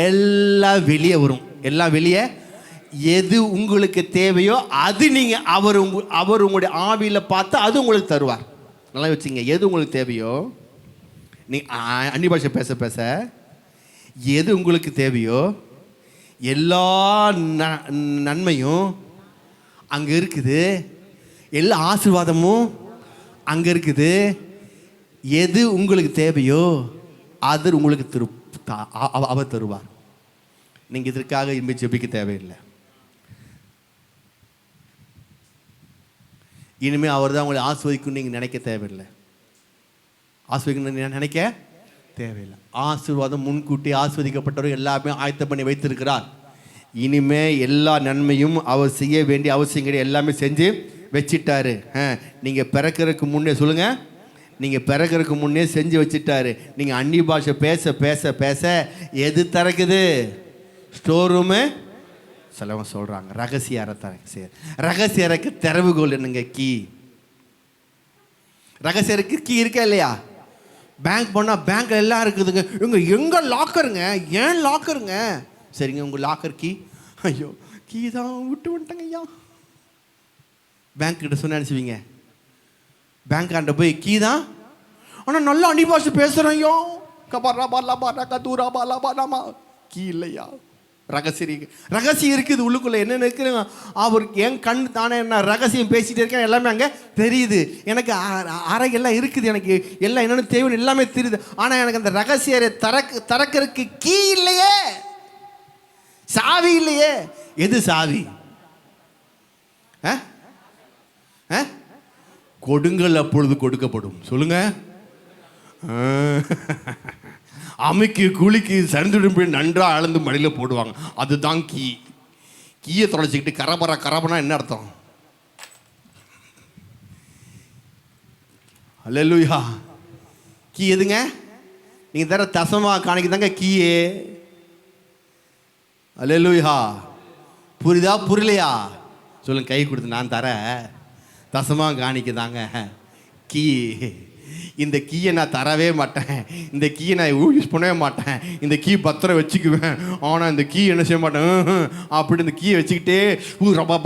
எல்லாம் வெளியே வரும். எல்லாம் வெளியே எது உங்களுக்கு தேவையோ அது நீங்கள் அவர் உங்களுடைய ஆவியில் பார்த்து அது உங்களுக்கு தருவார். நல்லா வச்சுங்க. எது உங்களுக்கு தேவையோ நீ அந்நிய பாஷை பேச பேச எது உங்களுக்கு தேவையோ எல்லா நன்மையும் அங்கே இருக்குது. எல்லா ஆசீர்வாதமும் அங்கே இருக்குது. எது உங்களுக்கு தேவையோ அது உங்களுக்கு அவர் தருவார். நீங்கள் இதற்காக இனிமேல் ஜெபிக்க தேவையில்லை. இனிமேல் அவர் தான் உங்களை ஆஸ்வதிக்கணும்னு நீங்கள் நினைக்க தேவையில்லை. ஆஸ்வதிக்கணும்னு நினைக்க தேவையில்லை. ஆசீர்வாதம் முன்கூட்டி ஆஸ்வதிக்கப்பட்டவர் எல்லாமே ஆயத்தம் பண்ணி வைத்திருக்கிறார். இனிமே எல்லா நன்மையும் அவர் செய்ய வேண்டிய அவசியம் கிடையாது. எல்லாமே செஞ்சு வச்சிட்டாரு. நீங்கள் பிறக்கிறதுக்கு முன்னே சொல்லுங்கள், நீங்கள் பிறக்கிறதுக்கு முன்னே செஞ்சு வச்சிட்டாரு. நீங்கள் அந்நிய பாஷை பேச பேச பேச எது திறக்குது? Store room. சிலவங்க சொல்கிறாங்க ரகசிய அறை திறக்கு. ரகசிய அறைக்கு திறவுகோல் என்னங்க? கீ. ரகசிய அறைக்கு கீ இருக்கா இல்லையா? பேங்க் போனால் பேங்க்கில் எல்லாம் இருக்குதுங்க. எங்கள் லாக்கருங்க, ஏன் லாக்கருங்க? சரிங்க, உங்கள் லாக்கர் கீ. ஐயோ கீ தான் விட்டு வந்துட்டேங்க ஐயா. பேங்க் கிட்ட சொன்ன நினச்சிவிங்க, பேங்க் ஆண்ட போய் கீ தான், ஆனால் நல்லா அந்நிய பாஷை பேசுகிறேன் ஐயோ, கபாரா பாலா பாரா கதூரா பாலா பாலாமா. கீ இல்லையா? ரகசியம் இருக்குது உள்ளுக்குள்ளே. என்னென்ன இருக்குதுங்க? அவர் என் கண் தானே என்ன ரகசியம் பேசிகிட்டே இருக்கேன். எல்லாமே அங்கே தெரியுது. எனக்கு அறை எல்லாம் இருக்குது. எனக்கு எல்லாம் என்னென்னு தேவைன்னு எல்லாமே தெரியுது. ஆனால் எனக்கு அந்த ரகசிய திறக்கிறதுக்கு கீ இல்லையே, சாவி இல்லையே. எது சாவி? கொடுங்கள் அப்பொழுது கொடுக்கப்படும். சொல்லுங்க. அமைக்கு குளிக்கு சரிந்துடும் போய் நன்றாக அளந்து மடியில் போடுவாங்க. அதுதான் கீ. கீயை தொலைச்சிக்கிட்டு கரபரா என்ன அர்த்தம்? அல்லேலூயா. கீ எதுங்க? நீங்கள் தர தசமா காணிக்குதாங்க கீயே. அல்லேலூயா. புரியுதா புரியலையா? சொல்லுங்க. கை கொடுத்து நான் தர தசமா காணிக்குதாங்க கீ. இந்த கீயை நான் தரவே மாட்டேன். இந்த கீயை நான் யூஸ் பண்ணவே மாட்டேன். இந்த கீ பத்திரம் வச்சுக்குவேன். ஆனால் இந்த கீ என்ன செய்ய மாட்டேன். அப்படி இந்த கீயை வச்சுக்கிட்டே ரப்பா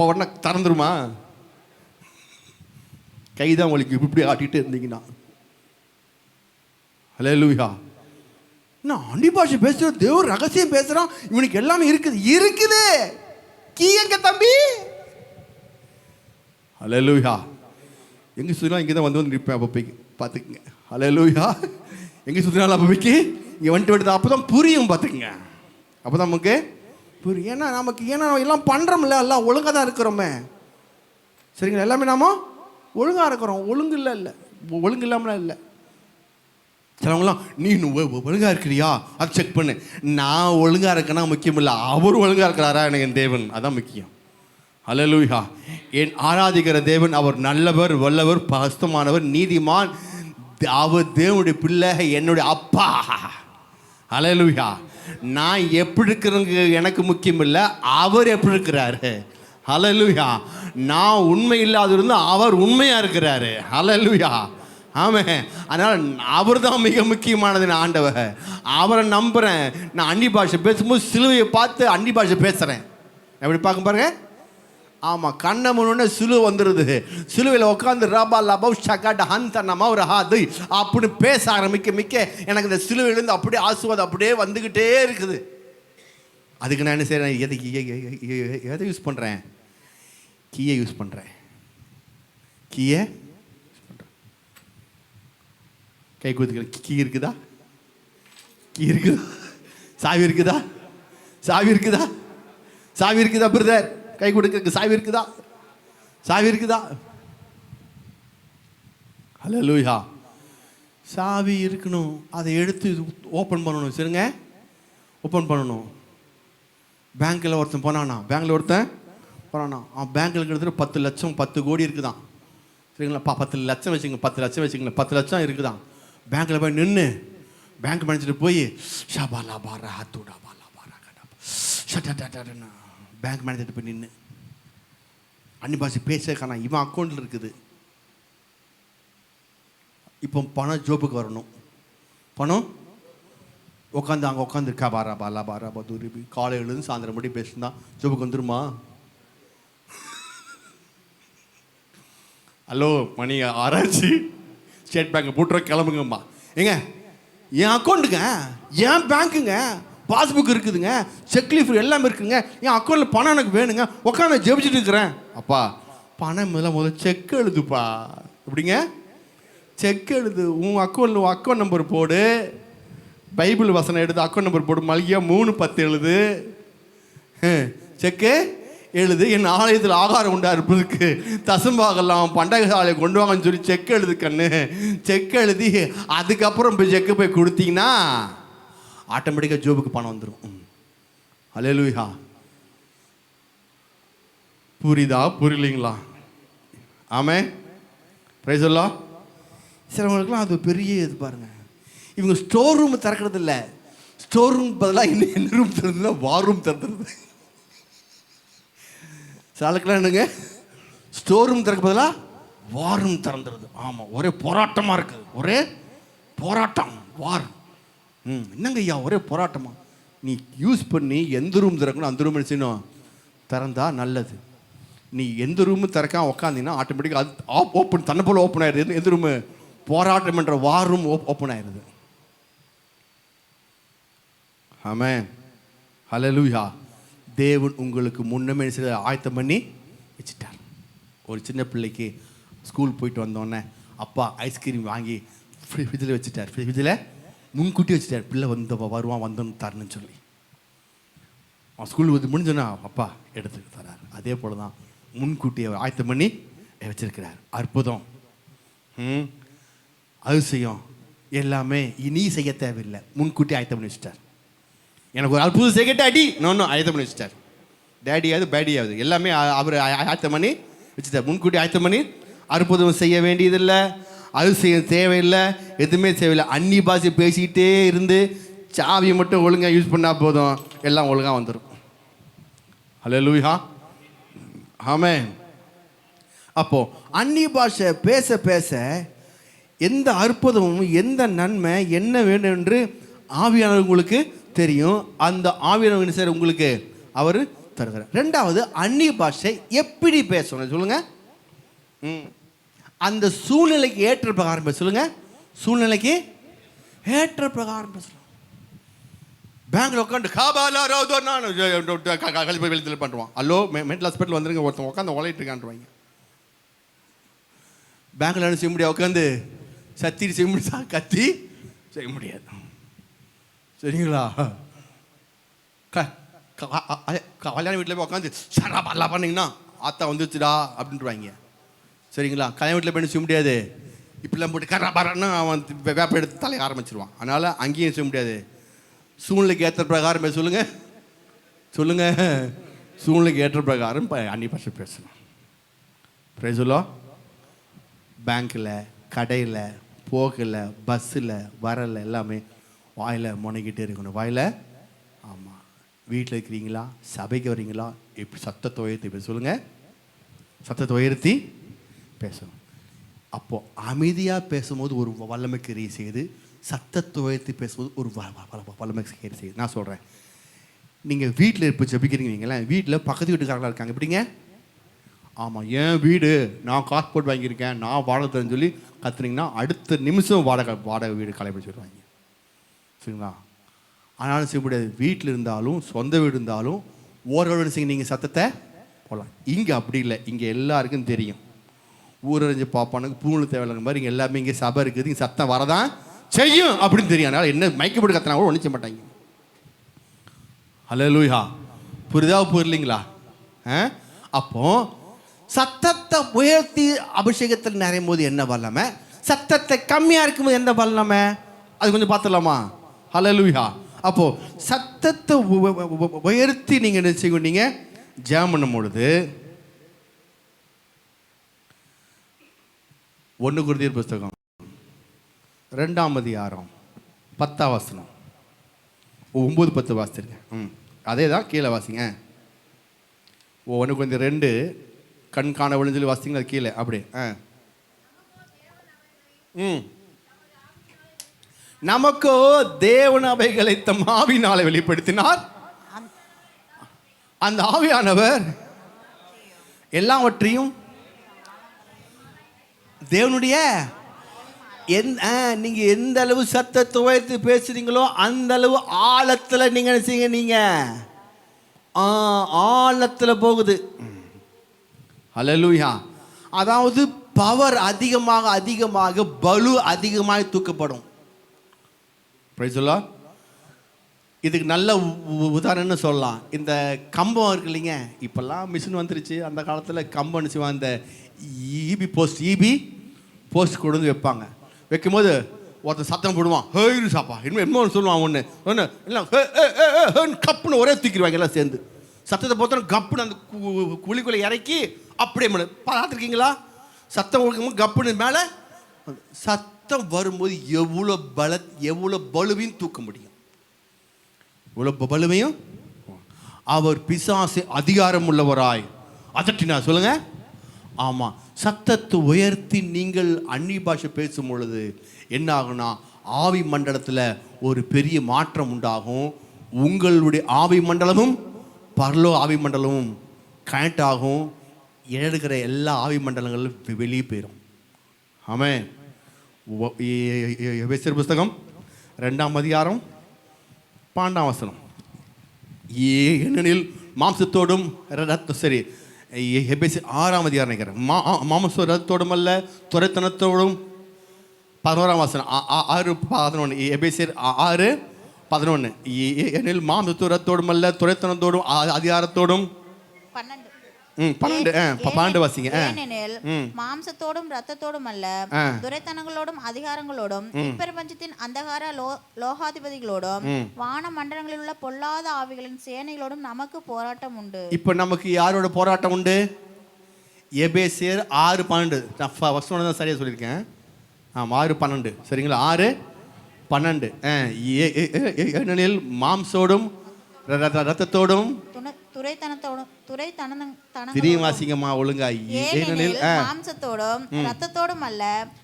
திறந்துருமா? கைதான் உங்களுக்கு இப்படி ஆட்டிகிட்டு இருந்தீங்கன்னா. அல்லேலூயா. நான் அந்நிய பாஷை பேசுகிறேன், தேவன் ரகசியம் பேசுகிறான், இவனுக்கு எல்லாமே இருக்குது. கீ எங்க தம்பி? அல்லேலூயா. எங்கே சுற்றினா இங்கே தான் வந்து நிற்பேன். அப்போ போய் பார்த்துக்குங்க. அல்லேலூயா. எங்கே சுற்றினாலும் அப்போ போய்க்கு இங்கே வந்துட்டு அப்போ தான் புரியும். பார்த்துக்குங்க. அப்போ தான் நமக்கு புரியும். ஏன்னா எல்லாம் பண்ணுறோம்ல, எல்லாம் ஒழுங்காக தான் இருக்கிறோமே. சரிங்களா? எல்லாமே நாம ஒழுங்காக இருக்கிறோம். ஒழுங்கு இல்லாமலாம் இல்லை. சிலவங்களாம் நீ ஒழுங்காக இருக்கிறியா அது செக் பண்ணு. நான் ஒழுங்காக இருக்கேன்னா முக்கியம் இல்லை, அவர் ஒழுங்காக இருக்கிறாரா எனக்கு என் தேவன், அதான் முக்கியம். அல்லேலூயா. என் ஆராதிக்கிற தேவன் அவர் நல்லவர், வல்லவர், பசுத்தமானவர், நீதிமான். அவர் தேவனுடைய பிள்ளை, என்னுடைய அப்பா. அல்லேலூயா. நான் எப்படி இருக்கிறேங்க எனக்கு முக்கியம் இல்லை, அவர் எப்படி இருக்கிறாரு. அல்லேலூயா. நான் உண்மை இல்லாத இருந்தால் அவர் உண்மையாக இருக்கிறாரு. அல்லேலூயா. ஆமாம். அதனால் அவர் தான் மிக முக்கியமானது. நான் ஆண்டவர் அவரை நம்புகிறேன். நான் அந்நிய பாஷை பேசும்போது சிலுவையை பார்த்து அந்நிய பாஷை பேசுகிறேன். எப்படி பார்க்க பாருங்க. ஆமாம், கண்ணை முன்னே சிலுவை வந்துடுது. சிலுவையில் உட்காந்து ரபா லபவ் ஷகாட் ஹந்த நம்ம ஒரு ஹாது அப்படின்னு பேச ஆரம்பிக்க எனக்கு இந்த சிலுவையிலேருந்து அப்படியே ஆசுவாதம் அப்படியே வந்துக்கிட்டே இருக்குது. அதுக்கு நான் என்ன செய்கிறேன்? எதை யூஸ் பண்ணுறேன்? கீயை யூஸ் பண்ணுறேன். கீயை யூஸ் பண்ணுறேன். கை கொடுத்துக்கிறேன். கீ இருக்குதா? கீ இருக்குதா? சாவி இருக்குதா? சாவி இருக்குதா? சாவி இருக்குதா பிரதர்? கை கொடுக்க சாவி இருக்குதா? சாவி இருக்குதா? ஹல்லேலூயா. சாவி இருக்கணும், அதை எடுத்து ஓப்பன் பண்ணணும். சரிங்க, ஓப்பன் பண்ணணும். பேங்க்கில் ஒருத்தன் போனானா, அவன் பேங்க்கில் கிட்டத்தட்ட 10 லட்சம் 10 கோடி இருக்குதான். சரிங்களா, 10 லட்சம் வச்சுங்க, 10 லட்சம் வச்சுங்களேன், 10 லட்சம் இருக்குதான். பேங்க்கில் போய் நின்று பேங்க் மேனேஜர் போய் ஷபாலா பாரா ஹத்தூடா பாலா பாரா கடா ஷட்டா பேங்க் மேனேஜர் போய் நின்று அன்னி பாஷை பேச காணா, இவன் அக்கௌண்ட்டில் இருக்குது. இப்போ பணம் ஜோப்புக்கு வரணும். பணம் உட்காந்து அங்கே உட்காந்துருக்கா பாரா பாலா பாரா பதூரி காலையிலேருந்து சாயந்தரம் முடி பேசுனா ஜோப்புக்கு வந்துருமா? ஹலோ, மணி 6 ஸ்டேட் பேங்க் போட்டுற கிளம்புங்கம்மா. ஏங்க, என் அக்கௌண்ட்டுங்க, என் பேங்க்குங்க, பாஸ்புக் இருக்குதுங்க, செக்லீஃப் எல்லாமே இருக்குங்க, என் அக்கௌண்ட்டில் பணம் எனக்கு வேணுங்க, உட்காந்து ஜெபிச்சுட்டு இருக்கிறேன். அப்பா, பணம் முதல்ல செக் எழுதுப்பா. எப்படிங்க செக் எழுது? உன் அக்கௌண்ட்டில் உன் அக்கௌண்ட் நம்பர் போடு, பைபிள் வசனம் எடுத்து அக்கௌண்ட் நம்பர் போடு, மளிகையா 3:10 எழுது, செக்கு எழுது. என் ஆலயத்தில் ஆகாரம் உண்டா இருப்பதுக்கு தசம்பாகலாம் பண்டக சாலையை கொண்டு வாங்கன்னு சொல்லி செக் எழுது கண்ணு. செக் எழுதி அதுக்கப்புறம் போய் செக்கு போய் கொடுத்தீங்கன்னா ஆட்டோமேட்டிக்காக ஜோபுக்கு பணம் வந்துடும். ஹல்லேலூயா. புரியுதா புரியலைங்களா? ஆமே, பிரைஸ் எல்லாம். சிலவங்களுக்குலாம் அது பெரிய இது பாருங்க. இவங்க ஸ்டோர் ரூம் திறக்கிறது இல்லை, ஸ்டோர் ரூம் பதிலாக இன்னும் என்ன ரூம் திறந்துன்னா வார் ரூம் திறந்துருது. சாலுக்கெல்லாம் என்னங்க, ஸ்டோர் ரூம் திறக்க பதிலாக வார் ரூம் திறந்துருது. ஆமாம், ஒரே போராட்டமாக இருக்குது, ஒரே போராட்டம், வார். என்னங்க ஐயா ஒரே போராட்டமா? நீ யூஸ் பண்ணி எந்த ரூம் திறக்கணும் அந்த ரூம் செய்யணும், திறந்தா நல்லது. நீ எந்த ரூமு திறக்காம உட்காந்தீங்கன்னா ஆட்டோமேட்டிக்காக அது ஓப்பன், தன்னை போல் ஓப்பன் ஆயிடுது. எந்த ரூமு? போராட்டம் என்ற வார் ரூம் ஓப்பன் ஆயிடுது. ஆமென், ஹல்லேலூயா. தேவன் உங்களுக்கு முன்னமே ஆயத்தம் பண்ணி வச்சுட்டார். ஒரு சின்ன பிள்ளைக்கு ஸ்கூல் போயிட்டு வந்தோடனே அப்பா ஐஸ்கிரீம் வாங்கி ஃப்ரிட்ஜில் வச்சுட்டார். ஃப்ரிட்ஜில் முன்கூட்டி வச்சுட்டார், பிள்ளை வருவான் வந்தோன்னு தரணும்னு சொல்லி. அவன் ஸ்கூல் வந்து முடிஞ்சோன்னா அப்பா எடுத்து தரார். அதே போல் தான் முன்கூட்டி அவர் ஆயத்தம் பண்ணி வச்சிருக்கிறார். அற்புதம், அதிசயம் எல்லாமே இனி செய்ய தேவையில்லை, முன்கூட்டி ஆயத்தம் பண்ணி வச்சுட்டார். எனக்கு ஒரு அற்புதம் செய்யட்ட அடி இன்னும் ஆயத்தம் பண்ணி வச்சுட்டார். டேடியாவது பேடியாவது எல்லாமே அவர் ஆயத்தம் பண்ணி வச்சுட்டார். முன்கூட்டி ஆயத்தம் பண்ணி அற்புதம் செய்ய வேண்டியதில்லை, அதிசயம் தேவையில்லை, எதுவுமே தேவையில்லை. அன்னி பாஷை பேசிக்கிட்டே இருந்து சாவியை மட்டும் ஒழுங்காக யூஸ் பண்ணால் போதும், எல்லாம் ஒழுங்காக வந்துடும். ஹல்லேலூயா, ஆமென். அப்போது அன்னி பாஷை பேச பேச எந்த அற்புதமும் எந்த நன்மை என்ன வேண்டும் என்று ஆவியானவர் உங்களுக்கு தெரியும். அந்த ஆவியானவர் சார் உங்களுக்கு அவர் தருகிறார். ரெண்டாவது, அன்னி பாஷை எப்படி பேசணும் சொல்லுங்க. அந்த சூழ்நிலைக்கு ஏற்ற பிரகாரம் பேச சொல்லுங்க. சூழ்நிலைக்கு ஏற்ற பிரகாரம் பேசலாம். பேங்க்ல உட்காந்து வெளியில் பண்ணுவான். ஹலோ, மென்டல் ஹாஸ்பிட்டல் வந்துருங்க, ஒருத்தன் உட்காந்து உழைட்டு இருக்கான்றாங்க. பேங்க்ல என்ன செய்ய முடியாது? உட்காந்து சத்திரி செய்ய முடியாது, கத்தி செய்ய முடியாது. சரிங்களா? கல்யாண வீட்டில் போய் உட்காந்து சரா பண்ணிங்கன்னா ஆத்தா வந்துச்சுடா அப்படின்ட்டுருவாங்க. சரிங்களா? கல்யாண வீட்டில் போய் செய்ய முடியாது, இப்படிலாம் போட்டு கரா பரான்னு அவன் வேப்ப எடுத்து தலைய ஆரம்பிச்சிருவான். அதனால் அங்கேயும் செய்ய முடியாது. சூழ்நிலைக்கு ஏற்ற பிரகாரம் பேச சொல்லுங்க. சொல்லுங்க, சூழ்நிலைக்கு ஏற்ற பிரகாரம் அன்னி பாஷை பேசணும். பிரேசுலோ. பேங்க்கில், கடையில், போகல, பஸ்ஸில், வரல எல்லாமே வாயில் முனைக்கிட்டே இருக்கணும். வாயில், ஆமாம். வீட்டில் இருக்கிறீங்களா, சபைக்கு வரீங்களா, இப்படி சத்தத்தை உயர்த்தி பேச சொல்லுங்கள். சத்தத்தை உயர்த்தி பேசணும். அப்போது அமைதியாக பேசும்போது ஒரு வல்லமை கிரியை செய்யுது, சத்தத்தை உயர்த்தி பேசும்போது ஒரு வல்லமை கிரியை செய்யுது. நான் சொல்கிறேன், நீங்கள் வீட்டில் இப்போ ஜெபிக்கிறீங்க வைங்களேன், வீட்டில் பக்கத்து வீட்டுக்காரங்களாக இருக்காங்க, எப்படிங்க? ஆமாம், என் வீடு, நான் காசு போட்டு வாங்கியிருக்கேன், நான் வாடகை தரேன்னு சொல்லி கற்றுனீங்கன்னா அடுத்த நிமிஷம் வாடகை வீடு கலைப்பிடிச்சிடுவாங்க. சரிங்களா? ஆனாலும் செய்ய முடியாது. வீட்டில் இருந்தாலும் சொந்த வீடு இருந்தாலும் ஓரளவு செய்ய நீங்கள் சத்தத்தை போகலாம். இங்கே அப்படி இல்லை, இங்கே எல்லாருக்கும் தெரியும். ஊரறிஞ்சு பாப்பானுக்கு பூணு தேவையில்லைங்க மாதிரி இங்கே எல்லாமே இங்கே சபை இருக்குது, இங்கே சத்தம் வரதான் செய்யும் அப்படின்னு தெரியும். அதனால் என்ன மைக்கப்பட்டு கத்தினா கூட ஒன்றும் செய்ய மாட்டாங்க. ஹல்லேலூயா. புரியுதா புரியலைங்களா? அப்போ சத்தத்தை உயர்த்தி அபிஷேகத்தில் நிறையும் போது என்ன வல்லமை, சத்தத்தை கம்மியாக இருக்கும்போது என்ன வல்லமை, அது கொஞ்சம் பார்த்துடலாமா? ஹல்லேலூயா. அப்போது சத்தத்தை உயர்த்தி நீங்கள் என்ன செய்ய, நீங்கள் ஜெபம் பண்ணும் பொழுது 1 கொரிந்தியர் புஸ்தகம் 2ஆம் அதிகாரம் 10ஆம் வசனம் 9-10 வாசிச்சிருக்கேன். அதே தான் கீழே வாசிங்க. 1 கொரிந்தியர் 2 கண் காண விழுஞ்சு வாசிங்க, அது கீழே அப்படியே. நமக்கோ தேவன் அவைகளை தம் ஆவியினாலே வெளிப்படுத்தினார். அந்த ஆவியானவர் எல்லாவற்றையும் தேவனுடைய நீங்க எந்த அளவு சத்தத்தை உயர்த்தி பேசுறீங்களோ அந்த அளவு ஆழத்துல நீங்க என்ன செய்யுங்க, நீங்க ஆழத்துல போகுது. ஹல்லேலூயா. அதாவது பவர் அதிகமாக அதிகமாக பலு அதிகமாக தூக்கப்படும். Price the Lord. இதுக்கு நல்ல உதாரணம்னு சொல்லலாம். இந்த கம்பம் இருக்கு இல்லைங்க, இப்போல்லாம் மிஷின் வந்துருச்சு. அந்த காலத்தில் கம்பம் செய்வாங்க, இந்த இபி போஸ்ட் கொண்டு வந்து வைப்பாங்க. வைக்கும்போது ஒருத்தன் சத்தம் போடுவான், ஹேரு சாப்பா இன்னும் ஒன்று சொல்லுவான், ஒன்று இல்லை கப்புன்னு ஒரே தூக்கிடுவாங்க எல்லாம் சேர்ந்து. சத்தத்தை பார்த்தோன்னா கப்புன்னு அந்த குழிக்குள்ளே இறக்கி அப்படியே பார்த்துருக்கீங்களா? சத்தம் கொடுக்கும்போது கப்புன்னு மேலே சத்தம் வரும்போது எவ்வளோ பலுவையும் தூக்க முடியும், இவ்வளோ பலுவையும். அவர் பிசாசு அதிகாரம் உள்ளவராய் அதட்டினா சொல்லுங்க. ஆமாம், சத்தத்தை உயர்த்தி நீங்கள் அந்நிய பாஷை பேசும் பொழுது என்ன ஆகும்னா ஆவி மண்டலத்தில் ஒரு பெரிய மாற்றம் உண்டாகும். உங்களுடைய ஆவி மண்டலமும் பரலோ ஆவி மண்டலமும் கனெக்ட் ஆகும். எடுக்கிற எல்லா ஆவி மண்டலங்களும் வெளியே போயிடும். ஆமென். எபேசியர் புஸ்தகம் 2ஆம் அதிகாரம் 12ஆம் வசனம். ஏனெனில் மாம்சத்தோடும் சரி எபேசியர் 6ஆம் அதிகாரம் நினைக்கிறேன். மாம்ச ரத்தத்தோடும் அல்ல துரைத்தனத்தோடும் 11ஆம் வசனம் 6:11. எபேசியர் 6:11. ஏனெனில் மாம்சத்தோடு ரத்தத்தோடும் அல்ல துரைத்தனத்தோடும் அதிகாரத்தோடும் 12 வாசிங்க. ஏனெனில் மாம்சத்தோடும் ரத்தத்தோடும் அல்ல துரைத்தனங்களோடும் அதிகாரங்களோடும் இப்பிரபஞ்சத்தின் அந்தகார லோகாதிபதிகளோடும் வான மண்டலங்களில் உள்ள பொல்லாத ஆவிகளின் சேனைகளோடும் நமக்கு போராட்டம் உண்டு. இப்ப நமக்கு யாரோட போராட்டம் உண்டு? எபேசியர் 6:12. நான் ஃபர்ஸ்ட் ஒன் தான் சரியா சொல்லியிருக்கேன். 6:12 சரிங்களா? 6:12. ஏனெனில் மாம்சோடும் ரத்தத்தோடும் வாசிங்கம்மா ஒழுங்கா. ஏனெனில் மாம்சத்தோடும் ரத்தத்தோடும் அல்ல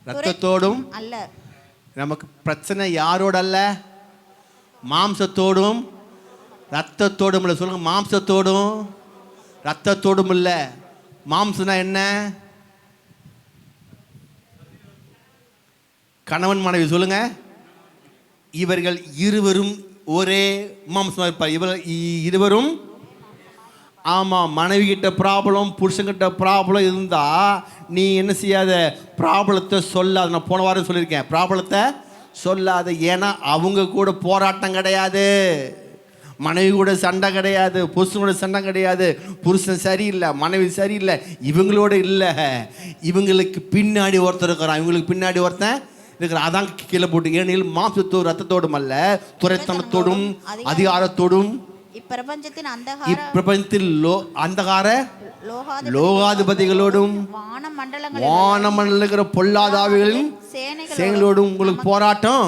ரத்தத்தோடும் அல்ல. நமக்கு பிரச்சனை யாரோட அல்ல? மாம்சத்தோடும் ரத்தத்தோடும் இல்லை. சொல்லுங்க, மாம்சத்தோடும் ரத்தத்தோடும் இல்ல. மாம்சனா என்ன? கணவன் மனைவி. சொல்லுங்க, இவர்கள் இருவரும் ஒரே மாம்சமாக இருப்பார். இவர்கள் இருவரும். ஆமாம், மனைவி கிட்ட ப்ராப்ளம், புருஷன்கிட்ட ப்ராப்ளம் இருந்தால் நீ என்ன செய்யாத, ப்ராப்ளத்தை சொல்லாத. நான் போன வாரம் சொல்லியிருக்கேன், ப்ராப்ளத்தை சொல்லாத. ஏன்னா அவங்க கூட போராட்டம் கிடையாது, மனைவி கூட சண்டை கிடையாது, புருஷனோட சண்டை கிடையாது. புருஷன் சரியில்லை, மனைவி சரியில்லை, இவங்களோட இல்லை. இவங்களுக்கு பின்னாடி ஒருத்தர் இருக்கிறான், இவங்களுக்கு பின்னாடி ஒருத்தன் இருக்கிற. அதான் கீழே போட்டு. ஏனெனில் மாம்சத்தோடும் ரத்தத்தோடும் அல்ல துரைத்தனத்தோடும் அதிகாரத்தோடும் இப்பிரபஞ்சத்தின் அந்தகார லோகாதிபதிகளோடும் வானமண்டல பொல்லாத ஆவிகளின் சேனைகளோடும் உங்களுக்கு போராட்டம்.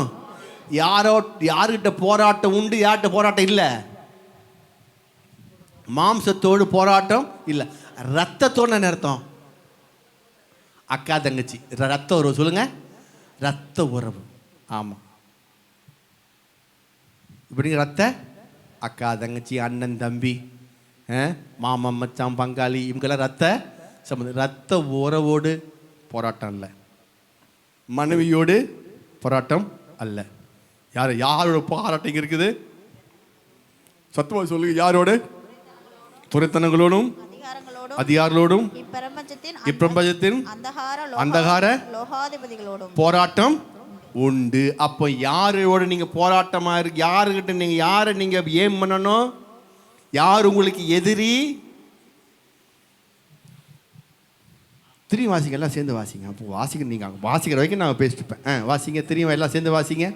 யாருக்கிட்ட போராட்டம் உண்டு, யார்கிட்ட போராட்டம் இல்லை? மாம்சத்தோடு போராட்டம் இல்லை. ரத்தத்தோடு என்ன அர்த்தம்? அக்கா தங்கச்சி ரத்த உறவு. சொல்லுங்க, ரத்த உறவு. ஆமாம், இப்படி ரத்த அக்கா தங்கச்சி அண்ணன் தம்பி மாமன் மச்சான் பங்காளி இவங்கெல்லாம் ரத்த சம்பந்தம். ரத்த உறவோடு போராட்டம் இல்லை, மனைவியோடு போராட்டம் அல்ல. யாரோட போராட்டம் இருக்குது? சத்தமா சொல்லுங்க, யாரோடு? துரைத்தனங்களோடும் அதிகாரங்களோடும் இப்பிரபஞ்சத்தின் அந்தகார போராட்டம் உண்டு. அப்போ யாரோட நீங்க போராட்டமா இருக்கு? யாருக்கிட்ட நீங்க யாரை நீங்க ஏம் பண்ணணும்? யார் உங்களுக்கு எதிரி? திரும்பி வாசிங்க, எல்லாம் சேர்ந்து வாசிங்க. அப்போ வாசிக்க நீங்கள் வாசிக்கிற வரைக்கும் நான் பேசிட்டு இருப்பேன். வாசிங்க, திரும்பி எல்லாம் சேர்ந்து வாசிங்க.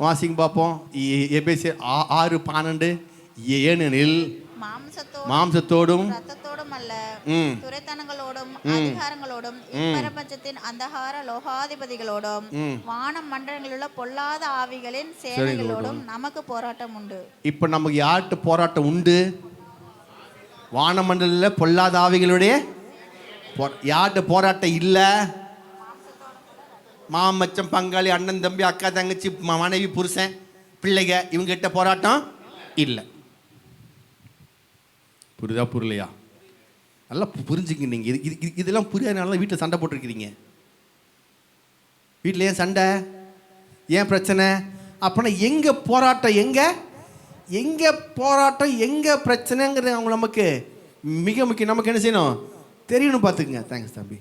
வாசிங்க பார்ப்போம். எபேசியர் 6:12 ஏனெனில் மாம்சத்தோடும் இரத்தத்தோடும் அல்ல, துரைத்தனங்களோடும் அதிகாரங்களோடும் இப்பிரபஞ்சத்தின் அந்தகார லோகாதிபதிகளோடும் வான மண்டலங்களில் உள்ள பொல்லாத ஆவிகளின் சேனைகளோடும் நமக்கு போராட்டம் உண்டு. இப்போ நமக்கு யார்கிட்ட போராட்டம் உண்டு? வானமண்டலில் பொல்லாத ஆவிகளுடைய யார்கிட்ட போராட்டம் இல்லை? மாமச்சம், பங்காளி, அண்ணன், தம்பி, அக்கா, தங்கச்சி, மனைவி, புருஷன், பிள்ளைங்க, இவங்ககிட்ட போராட்டம் இல்லை. புரியுதா புரியலையா? நல்லா புரிஞ்சுங்க. நீங்கள் இதெல்லாம் புரியாதனால வீட்டில் சண்டை போட்டிருக்கிறீங்க. வீட்டில் ஏன் சண்டை, ஏன் பிரச்சனை? அப்போனா எங்கே போராட்டம், எங்கே போராட்டம், எங்கே பிரச்சனைங்கிறது அவங்க நமக்கு மிக முக்கியம். நமக்கு என்ன செய்யணும்? தெரியணும். பார்த்துக்குங்க. தேங்க்ஸ் தம்பி.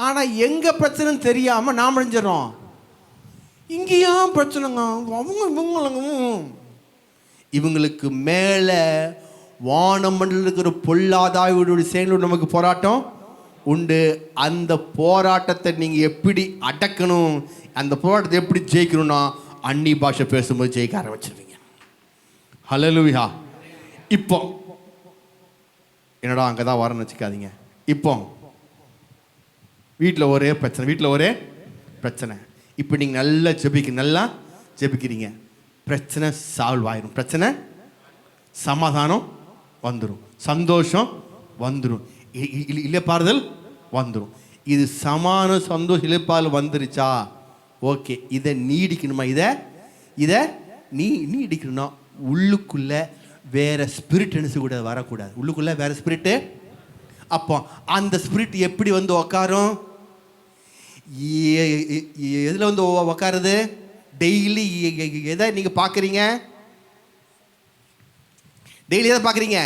ஆனால் எங்கே பிரச்சனைன்னு தெரியாமல் நாம் அழிஞ்சிடறோம். இங்கேயும் பிரச்சனைங்க, இவங்களுக்கு மேலே வானமண்டலில் இருக்கிற பொல்லாதாவியுடைய செயலோடு நமக்கு போராட்டம் உண்டு. அந்த போராட்டத்தை நீங்கள் எப்படி அடக்கணும், அந்த போராட்டத்தை எப்படி ஜெயிக்கணும்னா அன்னி பாஷை பேசும்போது ஜெயிக்க ஆரம்பிச்சிருவீங்க. ஹல்லேலூயா. இப்போ என்னடா அங்கே தான் வரேன்னு வச்சுக்காதீங்க. இப்போ வீட்டில் ஒரே பிரச்சனை. இப்போ நீங்கள் நல்லா ஜெபிக்கிறீங்க. பிரச்சனை சால்வ் ஆயிரும். பிரச்சனை சமாதானம் வந்துடும், சந்தோஷம் வந்துடும், இளைப்பாறுதல் வந்துடும். இது சமான சந்தோஷம் இளைப்பாறுதல் வந்துருச்சா? ஓகே. இதை நீடிக்கணுமா? இதை நீடிக்கணும்னா உள்ளுக்குள்ள வேற ஸ்பிரிட் என்ன கூட வரக்கூடாது. உள்ளுக்குள்ள வேற ஸ்பிரிட்டு. அப்போ அந்த ஸ்பிரிட் எப்படி வந்து உக்காரும்? எதில் வந்து உக்காருது? டெய்லி எதை நீங்கள் பார்க்குறீங்க? டெய்லி எதை பார்க்குறீங்க?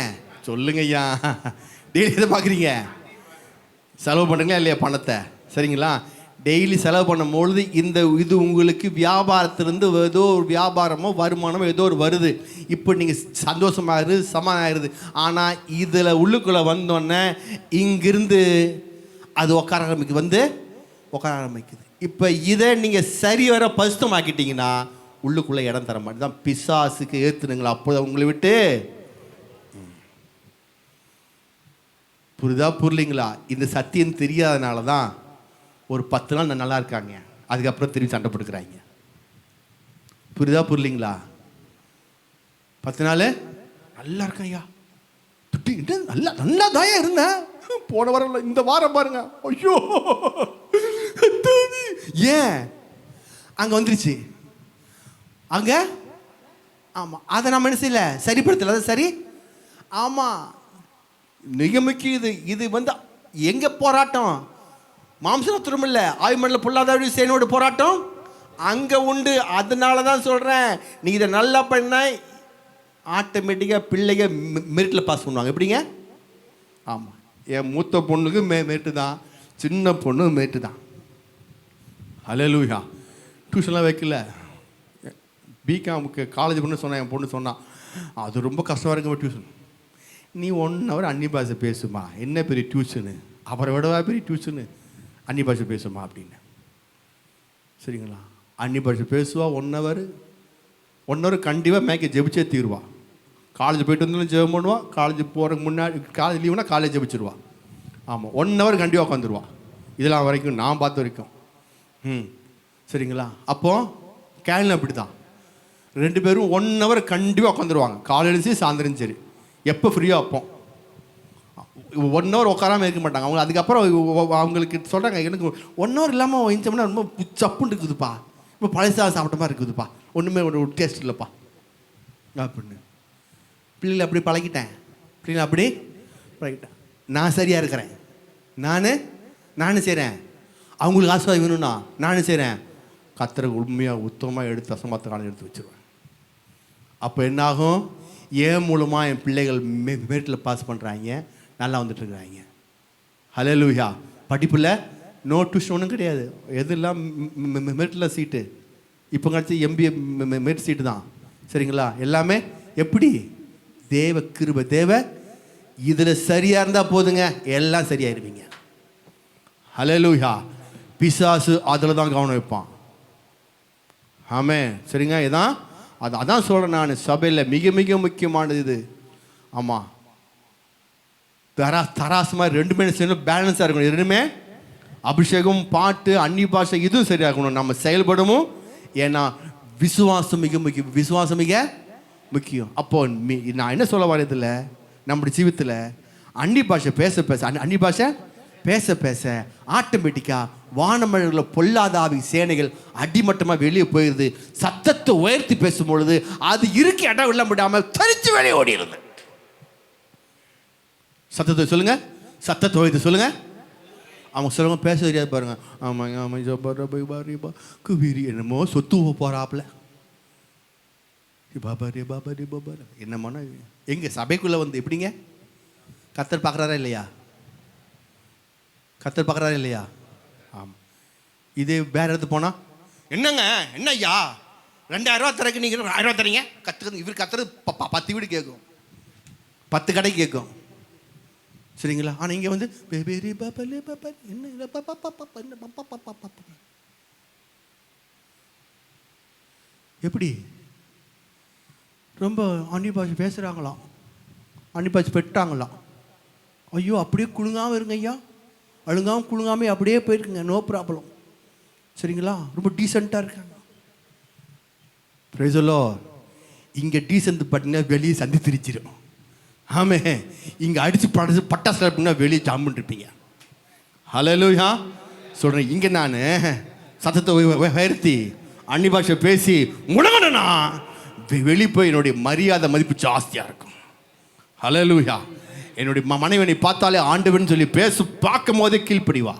சொல்லுங்க ஐயா. டெய்லி எதை பார்க்குறீங்க? செலவு பண்ணுறீங்களா இல்லையா பணத்தை? சரிங்களா? டெய்லி செலவு பண்ணும்பொழுது இது உங்களுக்கு வியாபாரத்திலேருந்து ஏதோ ஒரு வியாபாரமோ வருமானமோ ஏதோ ஒரு வருது. இப்போ நீங்கள் சந்தோஷமாகிருது, சமாதானமாகிருது. ஆனால் இதில் உள்ளுக்குள்ளே வந்தோடனே இங்கிருந்து அது உட்கார ஆரம்பிக்குது. இப்போ இதை நீங்கள் சரி வர பரிசுத்தமாக்கிட்டீங்கன்னா உள்ளுக்குள்ளே இடம் தர மாட்டேன் தான் பிசாசுக்கு ஏற்றுனுங்களா. அப்போ உங்களை விட்டு புரிதா புரியலிங்களா? இந்த சத்தியம் தெரியாதனால தான் ஒரு 10 நாள் நல்லா இருக்காங்க, அதுக்கப்புறம் திரும்பி சண்டை போட்டுக்கிறாங்க. புரிதா புரியலிங்களா? 10 நாள் நல்லா இருக்கேன் ஐயா, நல்லா தாயா இருந்தேன், போன வாரம் இந்த வாரம் பாருங்க ஐயோ ஏன் அங்கே வந்துருச்சு. அங்கே ஆமாம், அதை நம்ம என்ன செய்யல, சரிப்படுத்தல. அது சரி. ஆமாம், நிகமிக்கு இது வந்து எங்கே போராட்டம்? மாம்சத்திலும் இல்லை, ஆய்மண்டல பொல்லாத சேனோட போராட்டம் அங்கே உண்டு. அதனால தான் சொல்கிறேன், நீ இதை நல்லா பண்ண ஆட்டோமேட்டிக்காக பிள்ளைங்க மெரிட்டில் பாஸ் பண்ணுவாங்க. எப்படிங்க? ஆமாம், என் மூத்த பொண்ணுக்கு மெரிட்டு தான், சின்ன பொண்ணு மெரிட்டு தான். ஹல்லேலூயா. டியூஷன்லாம் வைக்கல. பிகாமுக்கு காலேஜ் பொண்ணு சொன்னேன், என் பொண்ணு சொன்னான், அது ரொம்ப கஷ்டமாக இருக்குமா டியூஷன். நீ 1 hour அன்னி பாஷை பேசுமா, என்ன பெரிய டியூஷனு, அவரை விடவா பெரிய டியூஷனு, அன்னி பாஷை பேசுமா அப்படின்னு. சரிங்களா? அன்னி பாஷை பேசுவா 1 hour கண்டிப்பாக மேய்க்க ஜெபிச்சே தீருவா. காலேஜ் போய்ட்டு வந்தாலும் ஜெபம் பண்ணுவா, காலேஜ் போகிறதுக்கு முன்னாடி காலேஜ் லீவுனா காலேஜ் ஜெபிச்சிருவா. ஆமாம், 1 hour கண்டிப்பாக உட்காந்துருவா. இதெல்லாம் வரைக்கும் நான் பார்த்த வரைக்கும். சரிங்களா? அப்போது கேள்வி அப்படி தான், 2 பேரும் 1 hour கண்டிப்பாக உட்காந்துருவாங்க, காலையிலும் சரி சாயந்தரம் சரி, எப்போ ஃப்ரீயாக அப்போ 1 hour உட்காராமல் இருக்க மாட்டாங்க அவங்க. அதுக்கப்புறம் அவங்களுக்கு சொல்கிறாங்க, எனக்கு 1 hour இல்லாமல் வச்சோம்னா ரொம்ப சப்புன்னு இருக்குதுப்பா, இப்போ பழசாக சாப்பிட்ட மாதிரி இருக்குதுப்பா, ஒன்றுமே ஒரு டேஸ்ட் இல்லைப்பா அப்படின்னு. பிள்ளைகளை அப்படி பழகிட்டேன், பிள்ளைங்களை அப்படி பழகிட்டேன். நான் சரியாக இருக்கிறேன், நானும் செய்கிறேன், அவங்களுக்கு ஆசீர்வாதம் வேணும்னா நானும் செய்கிறேன், கத்தரை உண்மையாக உத்தமமாக எடுத்து அசமாத்த காலம் எடுத்து வச்சுருவேன். அப்போ என்னாகும், ஏன் மூலமாக என் பிள்ளைகள் மெரிட்டில் பாஸ் பண்ணுறாங்க, நல்லா வந்துட்டுருக்குறாங்க. ஹல்லேலூயா. படிப்பில் நோ டியூஷன் ஒன்றும் கிடையாது, எதெல்லாம் மெரிட்டில் சீட்டு. இப்போ கிடச்சி MBA மெரிட் சீட்டு தான். சரிங்களா? எல்லாமே எப்படி தேவ கிருபை, தேவ இதில் சரியாக இருந்தால் போதுங்க, எல்லாம் சரியாயிருவீங்க. ஹல்லேலூயா. பிசாசு அதில் தான் கவனம் வைப்பான். ஆமென். சரிங்க, இதான் அதான் சொல்கிறேன் நான், சபையில் மிக மிக முக்கியமானது இது. ஆமாம், தராசு மாதிரி ரெண்டுமே சேர்ந்து பேலன்ஸாக இருக்கணும். ரெண்டுமே அபிஷேகம், பாட்டு, அந்நிய பாஷை, இதுவும் சரியாக இருக்கணும். நம்ம செயல்படவும். ஏன்னா விசுவாசம் மிக முக்கியம். விசுவாசம் மிக முக்கியம். அப்போ நான் என்ன சொல்ல வரதில்ல, நம்முடைய ஜீவித்தில் அந்நிய பாஷை பேச பேச அந்நிய பாஷை பேச பேச ஆட்டோமேட்டிக்காக வானமழை பொல்லாத ஆவி சேனைகள் அடிமட்டமாக வெளியே போயிடுது. சத்தத்தை உயர்த்தி பேசும்பொழுது அது இருக்க இடம் இல்ல முடியாமல் தரிச்சு வெளியே ஓடிடுது. சத்தத்தை சொல்லுங்க, சத்தத்தை உயர்த்தி சொல்லுங்க. அவங்க சொல்லுங்க, பேச தெரியாது பாருங்க. ஆமாங்க ஆமாம் குவிரி என்னமோ சொத்து போறாப்புல பாபாரி பாபாரி பாபாரி என்னமான எங்க சபைக்குள்ள வந்து எப்படிங்க கத்தர் பார்க்குறாரா இல்லையா? கத்தர் பார்க்குறாரா இல்லையா? ஆமாம். இதே வேற இடத்து போனால் என்னங்க என்ன ஐயா 2000 ரூபா தரக்கு நீங்கள் 1000 ரூபா தரீங்க கற்றுக்கு, இவர் கத்துறது 10 வீடு கேட்கும், 10 கடை கேட்கும். சரிங்களா? ஆனால் இங்கே வந்து என்ன எப்படி ரொம்ப அந்நிய பாஷை பேசுகிறாங்களாம், அந்நிய பாஷை பெற்றாங்களாம். ஐயோ அப்படியே குழுங்காமல் இருங்க ஐயா, அழுங்காமல் குழுங்காமல் அப்படியே போயிருக்குங்க, நோ ப்ராப்ளம். சரிங்களா? ரொம்ப டீசெண்டாக இருக்காங்க. Price the Lord. இங்கே டீசென்ட் பார்த்தீங்கன்னா வெளியே சந்தி திரிச்சிடும். ஆமே, இங்கே அடித்து பட்டாசு அப்படின்னா வெளியே ஜாமுன் இருப்பீங்க. ஹல்லேலூயா சொல்கிறேன். இங்கே நான் சத்தத்தை உயர்த்தி அந்நிய பாஷை பேசி முடங்கணும்னா வெளியே போய் என்னுடைய மரியாதை மதிப்பு ஜாஸ்தியாக இருக்கும். ஹல்லேலூயா. என்னுடைய மனைவனை பார்த்தாலே ஆண்டவன் சொல்லி பார்க்கும் போதே கீழ்ப்படிவா.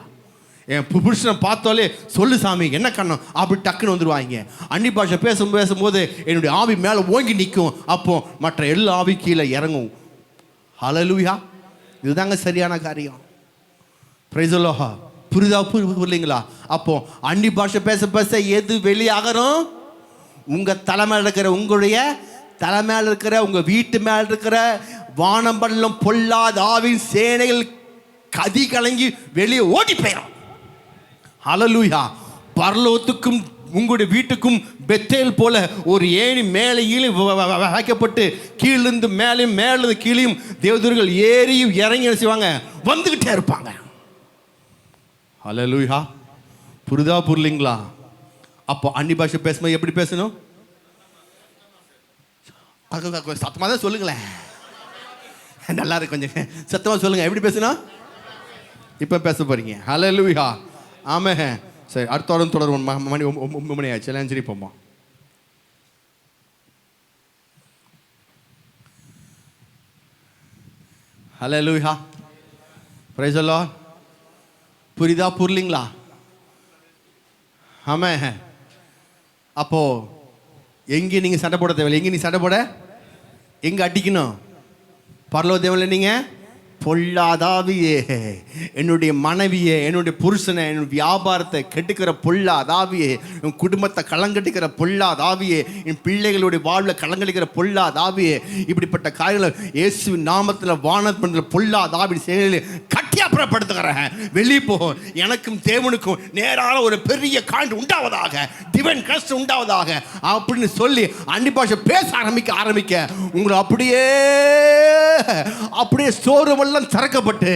என் புருஷனை பார்த்தாலே சொல்லு சாமி என்ன கண்ணம் அப்படி டக்குன்னு வந்துடுவாங்க. அந்நிய பாஷை பேசும்போது என்னுடைய ஆவி மேலே ஓங்கி நிற்கும். அப்போ மற்ற எல்லா ஆவி கீழே இறங்கும். ஹல்லேலூயா. இதுதாங்க சரியான காரியம். Price the Lord. புரியுங்களா? அப்போ அந்நிய பாஷை பேச பேச எது வெளியாகணும்? உங்கள் தலைமையில் இருக்கிற, உங்களுடைய தலைமையில் இருக்கிற, உங்கள் வீட்டு மேலே இருக்கிற வானமண்டலம் பொல்லாத ஆவின் சேனைகள் கதி கலங்கி வெளியே ஓடி போயிடும். ஹல்லேலூயா. பரலோகத்துக்கும் உங்களுடைய வீட்டுக்கும் பெத்தேல் போல ஒரு ஏணி மேலே வைக்கப்பட்டு கீழிருந்து மேலேயும் மேலிருந்து கீழையும் தேவதூர்கள் ஏறியும் இறங்கி செய்வாங்க, வந்துக்கிட்டே இருப்பாங்க. ஹல்லேலூயா. புரியுங்களா? அப்போ அந்நிய பாஷை பேசும்போது எப்படி பேசணும்? சத்தமாக தான் சொல்லுங்களேன், நல்லா இருக்கு. கொஞ்சம் சத்தமாக சொல்லுங்க, எப்படி பேசணும்? இப்போ பேச போறீங்க. ஹல்லேலூயா. ஆமே. சரி, அடுத்த வாரம் தொடரும். மணி 9 மணி ஆச்சு. எல்லாம் சரி போமா. ஹல்லேலூயா. Praise the Lord. புரியுங்களா? ஆமே. அப்போ எங்கே நீங்கள் சண்டை போட தேவையில்லை. எங்கே நீ சண்டை போட, எங்கே அடிக்கணும்? பரலோக தேவையில்லை. நீங்கள் பொல்லாதாவியே, என்னுடைய மனைவியே, என்னுடைய புருஷனை, என்னுடைய வியாபாரத்தை கெட்டுக்கிற பொல்லாதாவியே, என் குடும்பத்தை கலங்கட்டிக்கிற பொல்லாதாவியே, என் பிள்ளைகளுடைய வாழ்வில் கலங்கடிக்கிற பொல்லாதாவியே, இப்படிப்பட்ட காரியங்களை இயேசுவின் நாமத்தில் வானத்தில் பொல்லாதாவி செயலில் கட்டியாப்புறப்படுத்துகிறேன். வெளியே போ. எனக்கும் தேவனுக்கும் நேரான ஒரு பெரிய காண்டு உண்டாவதாக, டிவைன் கனெக்ஷன் உண்டாவதாக அப்படின்னு சொல்லி அந்நிய பாஷை பேச ஆரம்பிக்க உங்களை அப்படியே ஸ்டோர் திறக்கப்பட்டு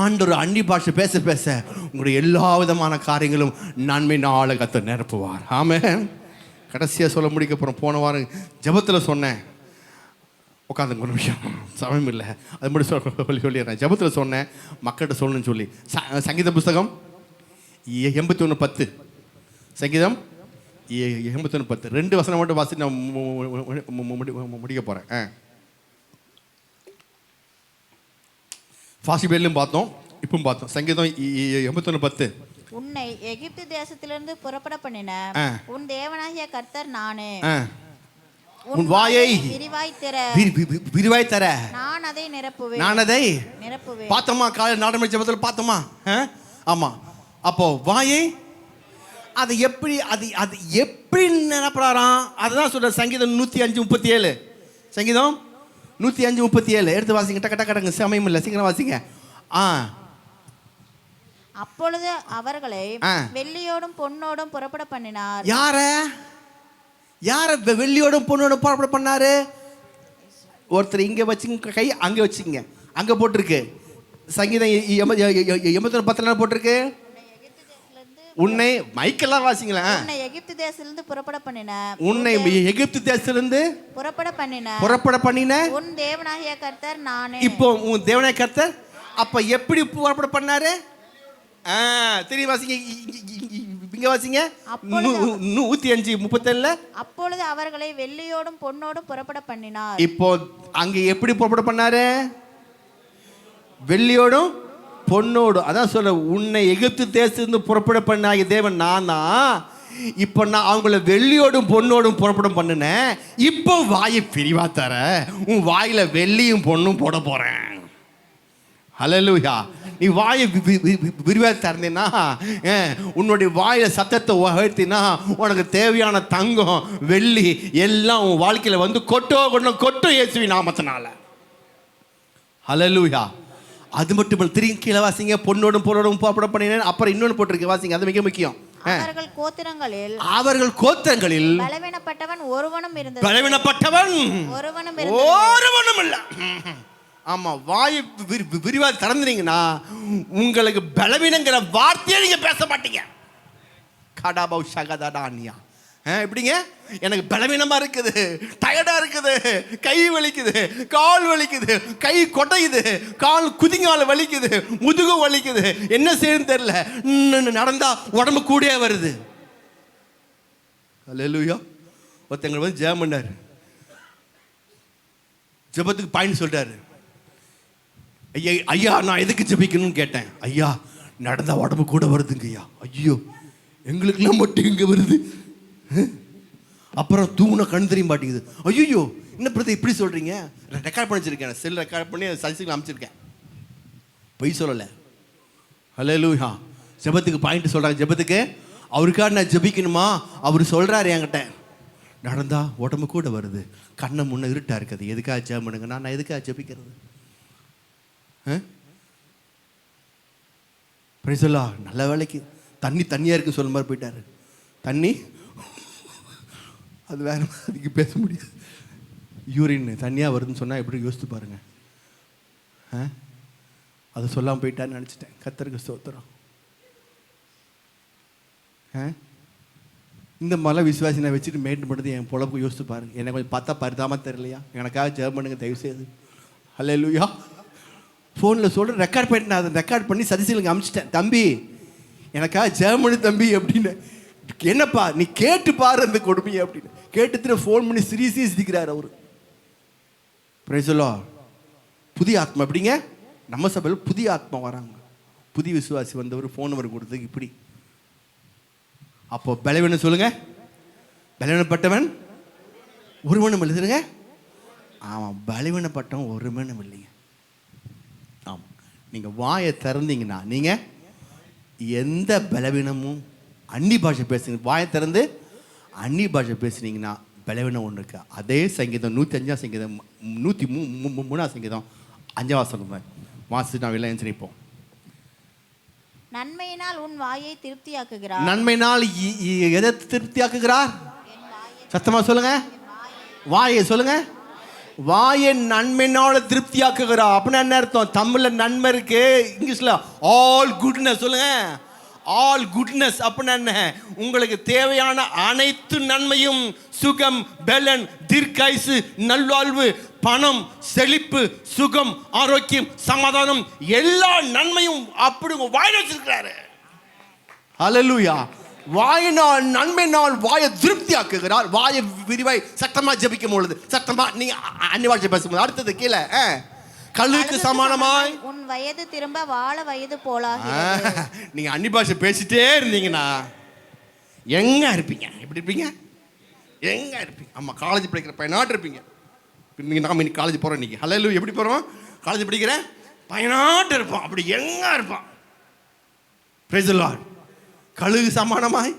ஆண்டவர் அந்நிய பாஷை பேச பேச உங்களுடைய எல்லா விதமான காரியங்களும் நன்மை நாள கத்த நிரப்புவார். ஆமென். கடைசியாக சொல்ல முடிக்க போகிறோம். போன வாரம் ஜெபத்தில் சொன்னேன், உட்காந்துங்க ஒரு விஷயம், சமயம் இல்லை, அது மட்டும் சொல்லிடுறேன். ஜெபத்தில் சொன்னேன் மக்கள்கிட்ட சொல்லணும்னு சொல்லி. சங்கீத புஸ்தகம் 81:10, சங்கீதம் 81:10 2 வசனம் மட்டும் வாசி நான் முடிக்க போகிறேன். பாசிபேலும் பார்த்தோம், இப்பவும் பார்த்தோம். சங்கீதம் 81:10. உன்னை எகிப்து தேசத்திலிருந்து புறப்பட பண்ணின உன் தேவனாகிய கர்த்தர் நானே. உன் வாயை விரிவாய் தர நான் அதை நிரப்புவேன். நான் அதை நிரப்புவேன். பார்த்தோமா? காலை நாடமணி ஜெபத்தில் பார்த்தோமா? ஆமா. அப்போ வாயை அது எப்படி நிரப்புறாராம்? அதுதான் சொல்ற சங்கீதம் 105:37. சங்கீதம் 105:37 எடுத்து வாசிங்க. டக்க டக்கங்க, சமயம் இல்லை, சீக்கிரம் வாசிங்க. அப்பொழுது அவர்களை வெள்ளியோடும் பொன்னோடும் புறப்பட பண்ணினார். யார வெள்ளியோடும் பொன்னோடும் புறப்பட பண்ணாரு? ஒருத்தர் இங்க வச்சுங்க, கை அங்க வச்சுங்க, அங்க போட்டிருக்கு. சங்கீதம் 81:10 போட்டிருக்கு. உன்னை மைக்கெல்லாம் வாசிங்களா? உன்னை எகிப்து தேசத்திலிருந்து புறப்பட பண்ணின, உன்னை எகிப்து தேசத்திலிருந்து புறப்பட பண்ணின உன் தேவனாகிய கர்த்தர் நானே. இப்போ உன் தேவனாகிய கர்த்தர் அப்ப எப்படி புறப்பட பண்ணாரு? தெரியும், வாசிங்க, இங்க வாசிங்க. 105:37. அப்பொழுது அவர்களை வெள்ளியோடும் பொன்னோடும் புறப்பட பண்ணினார். இப்போ அங்க எப்படி புறப்பட பண்ணாரு? வெள்ளியோடும் பொன்னோடும். அதான் சொல்ல, உன்னை எகிப்து தேசத்திலிருந்து புறப்பட பண்ணாகிய தேவன் நான் தான். இப்போ நான் அவங்கள வெள்ளியோடும் பொன்னோடும் புறப்பட பண்ணினேன். இப்போ வாயை பிரிவா தர, உன் வாயில வெள்ளியும் பொண்ணும் போட போறேன். ஹல்லேலூயா. நீ வாயை விரிவா திறந்தீன்னா, உன்னுடைய வாயில சத்தத்தை உயர்த்தினா, உனக்கு தேவையான தங்கம் வெள்ளி எல்லாம் உன் வாழ்க்கையில வந்து கொட்டும் இயேசுவின் நாமத்தினால. ஹல்லேலூயா. அது மட்டும் இல்லை, திரும்பி கீழே வாசிங்க. பொன்னோடும் பொருளோடும் புறப்பட பண்ணினேன். அப்புறம் இன்னொன்று போட்டிருக்கு, வாசிங்க, அது மிக முக்கியம். அவர்கள் கோத்திரங்களில் பலவீனப்பட்டவன் ஒருவனும் இருந்தது. பலவீனப்பட்டவன் ஒருவனும் இல்லை. ஆமா, வாயை விரிவா திறந்துறீங்கன்னா உங்களுக்கு பலவீனங்கிற வார்த்தையை நீங்க பேச மாட்டீங்க. கடாபௌ ஷகதானியா, எப்படிங்க? எனக்கு பலவீனமா இருக்குது, டயர்டா இருக்குது, கை வலிக்குது, கால் வலிக்குது, கை கொடையுது, கால் குதிங்கால வலிக்குது, முதுகு வலிக்குது, என்ன செய்யணும்னு தெரியல, நடந்தா உடம்பு கூடயே வருது. அல்லேலூயா. ஒருத்தங்க வந்து ஜெபம் பண்ணாரு, ஜெபத்துக்கு பாயிண்ட் சொல்றாரு. ஐயா நான் எதுக்கு ஜெபிக்கணும்னு கேட்டேன். ஐயா நடந்தா உடம்பு கூட வருதுங்க ஐயா. ஐயோ எங்களுக்குலாம் மட்டும் இங்க வருது. அப்புறம் தூங்குன கண் தெரிய மாட்டேங்குது. ஐயோ என்ன பிரதர் இப்படி சொல்றீங்க? ரெக்கார்ட் பண்ணி வச்சிருக்கேன், செல் ரெக்கார்ட் பண்ணி சல்சிக்கு அமைச்சிருக்கேன், பொய் சொல்லலை. ஹல்லேலூயா. ஜெபத்துக்கு பாயிண்ட் சொல்றாங்க. ஜெபத்துக்கு அவருக்காக நான் ஜெபிக்கணுமா? அவர் சொல்றாரு என்கிட்ட, நடந்தா உடம்பு கூட வருது, கண்ணை முன்ன இருட்டா இருக்குது, எதுக்காக ஜெபம் பண்ணுங்க? நான் எதுக்காக ஜெபிக்கிறது? நல்ல வேலைக்கு தண்ணியா இருக்கு சொல்ல மாதிரி போயிட்டாரு. தண்ணி அது வேற அதுக்கு பேச முடியாது. யூரின் தண்ணியா வருதுன்னு சொன்னா எப்படி யோசித்து பாருங்க. அது சொல்லாமல் போயிட்டான்னு நினச்சிட்டேன். கர்த்தருக்கு ஸ்தோத்திரம். இந்த மாதிரிலாம் விசுவாசி நான் வச்சுட்டு மெயின்டைன் பண்ணுறது என் பொழப்பு யோசித்து பாருங்க. என்னை கொஞ்சம் பார்த்தா பரிதாமல் தெரியலையா? எனக்காக ஜெபம் பண்ணுங்க தயவுசெய்து. ஹல்லேலூயா. ஃபோனில் சொல்கிறேன், ரெக்கார்ட் பண்ணி நான் அதை ரெக்கார்ட் பண்ணி சதிசீலுக்கு அனுப்பிச்சிட்டேன். தம்பி எனக்காக ஜெபம் பண்ணு தம்பி அப்படின்னு. என்னப்பா நீ கேட்டு பாரு அந்த கொடுமையை அப்படின்னு கேட்டு ஃபோன் பண்ணி சிரிக்கிறார் அவர். Price the Lord. புதிய ஆத்மா எப்படிங்க? நம்ம சபையில் புதிய ஆத்மா வராங்க, புதிய விசுவாசி வந்தவர் ஃபோன் நம்பர் கொடுத்ததுக்கு இப்படி. அப்போ பலவீனம் சொல்லுங்க, பலவீனப்பட்டவன் ஒருவனும் எழுதுங்க. ஆமாம், பலவீனப்பட்டவன் ஒருவனும் இல்லைங்க. ஆமாம், நீங்கள் வாயை திறந்தீங்கன்னா நீங்கள் எந்த பலவீனமும் அன்னி பாஷை பேசுங்க. வாயை திறந்து அன்னி பாஷை பேசுனீங்கன்னா பலவீனம் ஒன்று இருக்கு. அதே சங்கீதம் 105 சங்கீதம் 103 சங்கீதம் 5 வசனம் தான் வாசிட்டு நான் வெளில எழுந்திரிப்போம். நன்மையினால் உன் வாயை திருப்தியாக்குகிறார். நன்மையினால் எதை திருப்தியாக்குகிறார்? சத்தமா சொல்லுங்க, வாயை சொல்லுங்க. வாயை நன்மையினால திருப்தியாக்குகிறார். அப்படின்னா என்ன அர்த்தம்? தமிழ்ல நன்மை இருக்கு, இங்கிலீஷ்ல ஆல் குட்னஸ். சொல்லுங்க, ஆல் குட்னஸ் அப்படின்னா என்ன? உங்களுக்கு தேவையான அனைத்து நன்மையும், சுகம், பலன், தீர்க்காயுசு, நல்வாழ்வு, பணம், செழிப்பு, சுகம், ஆரோக்கியம், சமாதானம், எல்லா நன்மையும் அப்படி உங்க வாயில வச்சிருக்கிறாரு. ஹல்லேலூயா. வாயினால் நன்மையினால் வாயை திருப்தியாக்குகிறார். வாயை விரிவாய் சத்தமா ஜெபிக்கும் பொழுது, சத்தமா நீங்க அன்னி வார்த்தை பேசும்போது, அடுத்தது கீழே கல்லுக்கு சமானமாய் உன் வயது திரும்ப வாழ வயது போலாகிறது. நீங்க அன்னி பாஷை பேசிட்டே இருந்தீங்கன்னா எங்க இருப்பீங்க? எப்படி இருப்பீங்க? எங்க இருப்பீங்க? ஆமா, காலேஜ் படிக்கிற பையனாட்டு இருப்பீங்க. நீங்க நாம இன்னைக்கு காலேஜ் போறோம். இன்னைக்கு ஹல்லேலூயா எப்படி போறோம்? காலேஜ் படிக்கிற பையனாட்டு இருப்போம். அப்படி எங்க இருப்பான்? Price the Lord. கழுகு சமானமாய்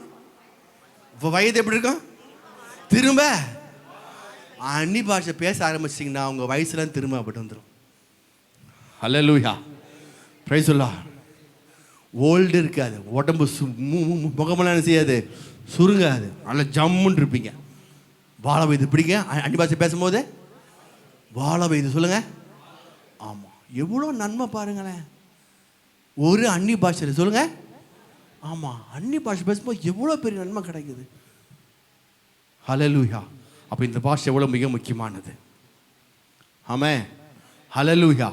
வயது எப்படி இருக்கும்? திரும்ப அன்னி பாஷை பேச ஆரம்பிச்சிங்கன்னா உங்கள் வயசுலாம் திரும்ப அப்படி வந்துடும். ஹல்லேலூயா, பிரைஸ் தி லார்ட். ஓல்டு இருக்காது, உடம்பு முகமெல்லாம் என்ன செய்யாது, சுருங்காது, நல்லா ஜம்முன்னு இருப்பீங்க. வாழ வயது பிடிங்க. அன்னி பாஷை பேசும்போது வாழ வயது சொல்லுங்கள். ஆமாம், எவ்வளோ நன்மை பாருங்களேன் ஒரு அன்னி பாஷையில் சொல்லுங்கள். ஆமாம், அன்னி பாஷை பேசும்போது எவ்வளோ பெரிய நன்மை கிடைக்குது. ஹல்லேலூயா. அப்போ இந்த பாஷை எவ்வளோ மிக முக்கியமானது. ஆமென், ஹல்லேலூயா.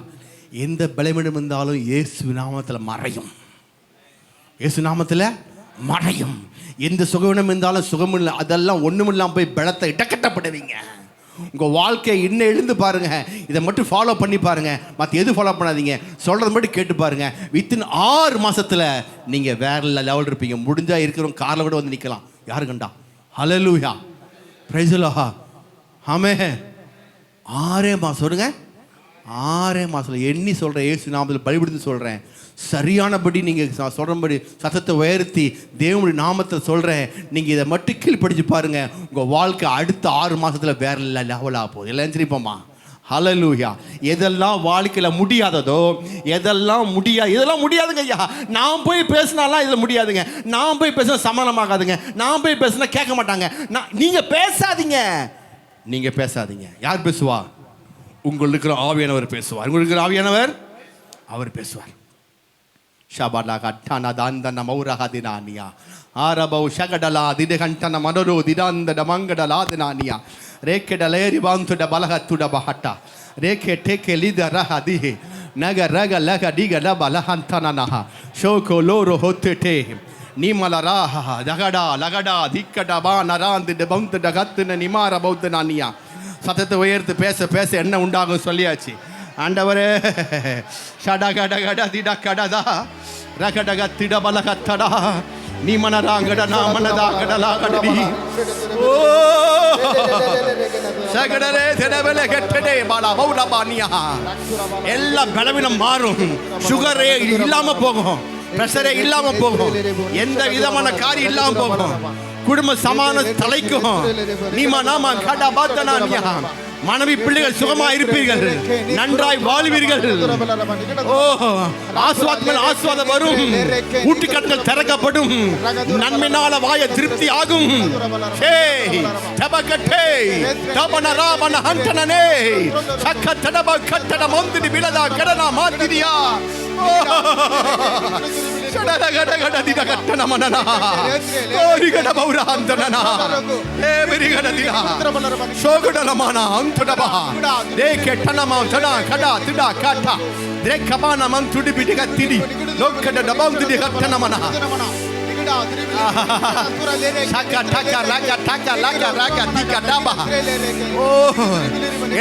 எந்த பலவீனம் இருந்தாலும் இயேசு நாமத்தில் மறையும். இயேசு நாமத்தில் மறையும். எந்த சுகவீனம் இருந்தாலும் சுகம் இல்லை, அதெல்லாம் ஒன்றும் இல்லாமல் போய் பலத்தை இடக்கட்டப்படுவீங்க. உங்கள் வாழ்க்கையை இன்னும் எழுந்து பாருங்கள். இதை மட்டும் ஃபாலோ பண்ணி பாருங்கள், மற்ற எது ஃபாலோ பண்ணாதீங்க. சொல்கிறது மட்டும் கேட்டு பாருங்கள். வித்தின் 6 மாதத்தில் நீங்கள் வேறு லெவல் இருப்பீங்க. முடிஞ்சால் இருக்கிறவங்க காரில் கூட வந்து நிற்கலாம், யாரு கண்டா. ஹல்லேலூயா, பிரைஸ் தி லார்ட். ஆமென். 6 மாதம் சொல்லுங்க. 6 மாதத்தில் எண்ணி சொல்கிறேன், இயேசு நாமத்தில் பலிபடுத்தி சொல்கிறேன். சரியானபடி நீங்கள் சொல்கிறபடி சத்தத்தை உயர்த்தி தேவனுடைய நாமத்தை சொல்கிறேன். நீங்கள் இதை மட்டும் கீழ்படிச்சு பாருங்கள், உங்கள் வாழ்க்கை அடுத்த 6 மாதத்தில் வேற லெவலாக போகுது. எல்லாம் தெரியுப்போம்மா. ஹல்லேலூயா. எதெல்லாம் வாழ்க்கையில் முடியாததோ, இதெல்லாம் முடியாதுங்க ஐயா. நான் போய் பேசினாலாம் இதில் முடியாதுங்க. நான் போய் பேசினா சமாதானமாகாதுங்க. நான் போய் பேசினா கேட்க மாட்டாங்க. நீங்கள் பேசாதீங்க. யார் பேசுவா? உங்களுக்கு இருக்கிற ஆவியானவர் பேசுவார். உங்களுக்கு இருக்கிற ஆவியானவர் அவர் பேசுவார். ஷபாலா கட்டானா தாந்தன மௌரஹதினானியா ஆரபௌ ஷகடலா திடகண்டன மனரோ திடாந்தன மங்கடலா தினானியா ரேக்கெடலேரி வாந்துட பலகத்துட பஹட்டா ரேக்கே டேக்கே லிதரஹதி நக ரக லக டிகட பலஹந்தனனஹ ஷோகோ லோரோ ஹொத்தே நீமலராஹ ஜகடா லகடா திக்கட பா நராந்திட பௌந்தட கத்துன நிமார பௌத்தனானியா. சத்தத்தை உயர்த்து பேச என்ன உண்டாகும் சொல்லியாச்சு. ஆண்டவரே ஷடகடகட திடகடதா ரகடக திடபலகத்தடா நீ மனராங்கட நாமனதா கடலா கடடி ஓ சகடரே திடபல கெட்டடே பாலா பௌலபானியா. எல்லா பலவீனம் மாறும். சுகரே இல்லாம போகும், பிரஷரே இல்லாம போகும், எந்த விதமான காரியம் இல்லாம போகும். குடும்ப சமான தலைக்கும். நீமா நாமா கடா பாத்தனானியா. மனைவி பிள்ளைகள் சுகமா இருப்பீர்கள், நன்றாய் வாழ்வீர்கள். ஓ ஆஸ்வாதம் வரும். ஊட்டுக்கட்டுகள் திறக்கப்படும். நன்மைனால வாய திருப்தி ஆகும்.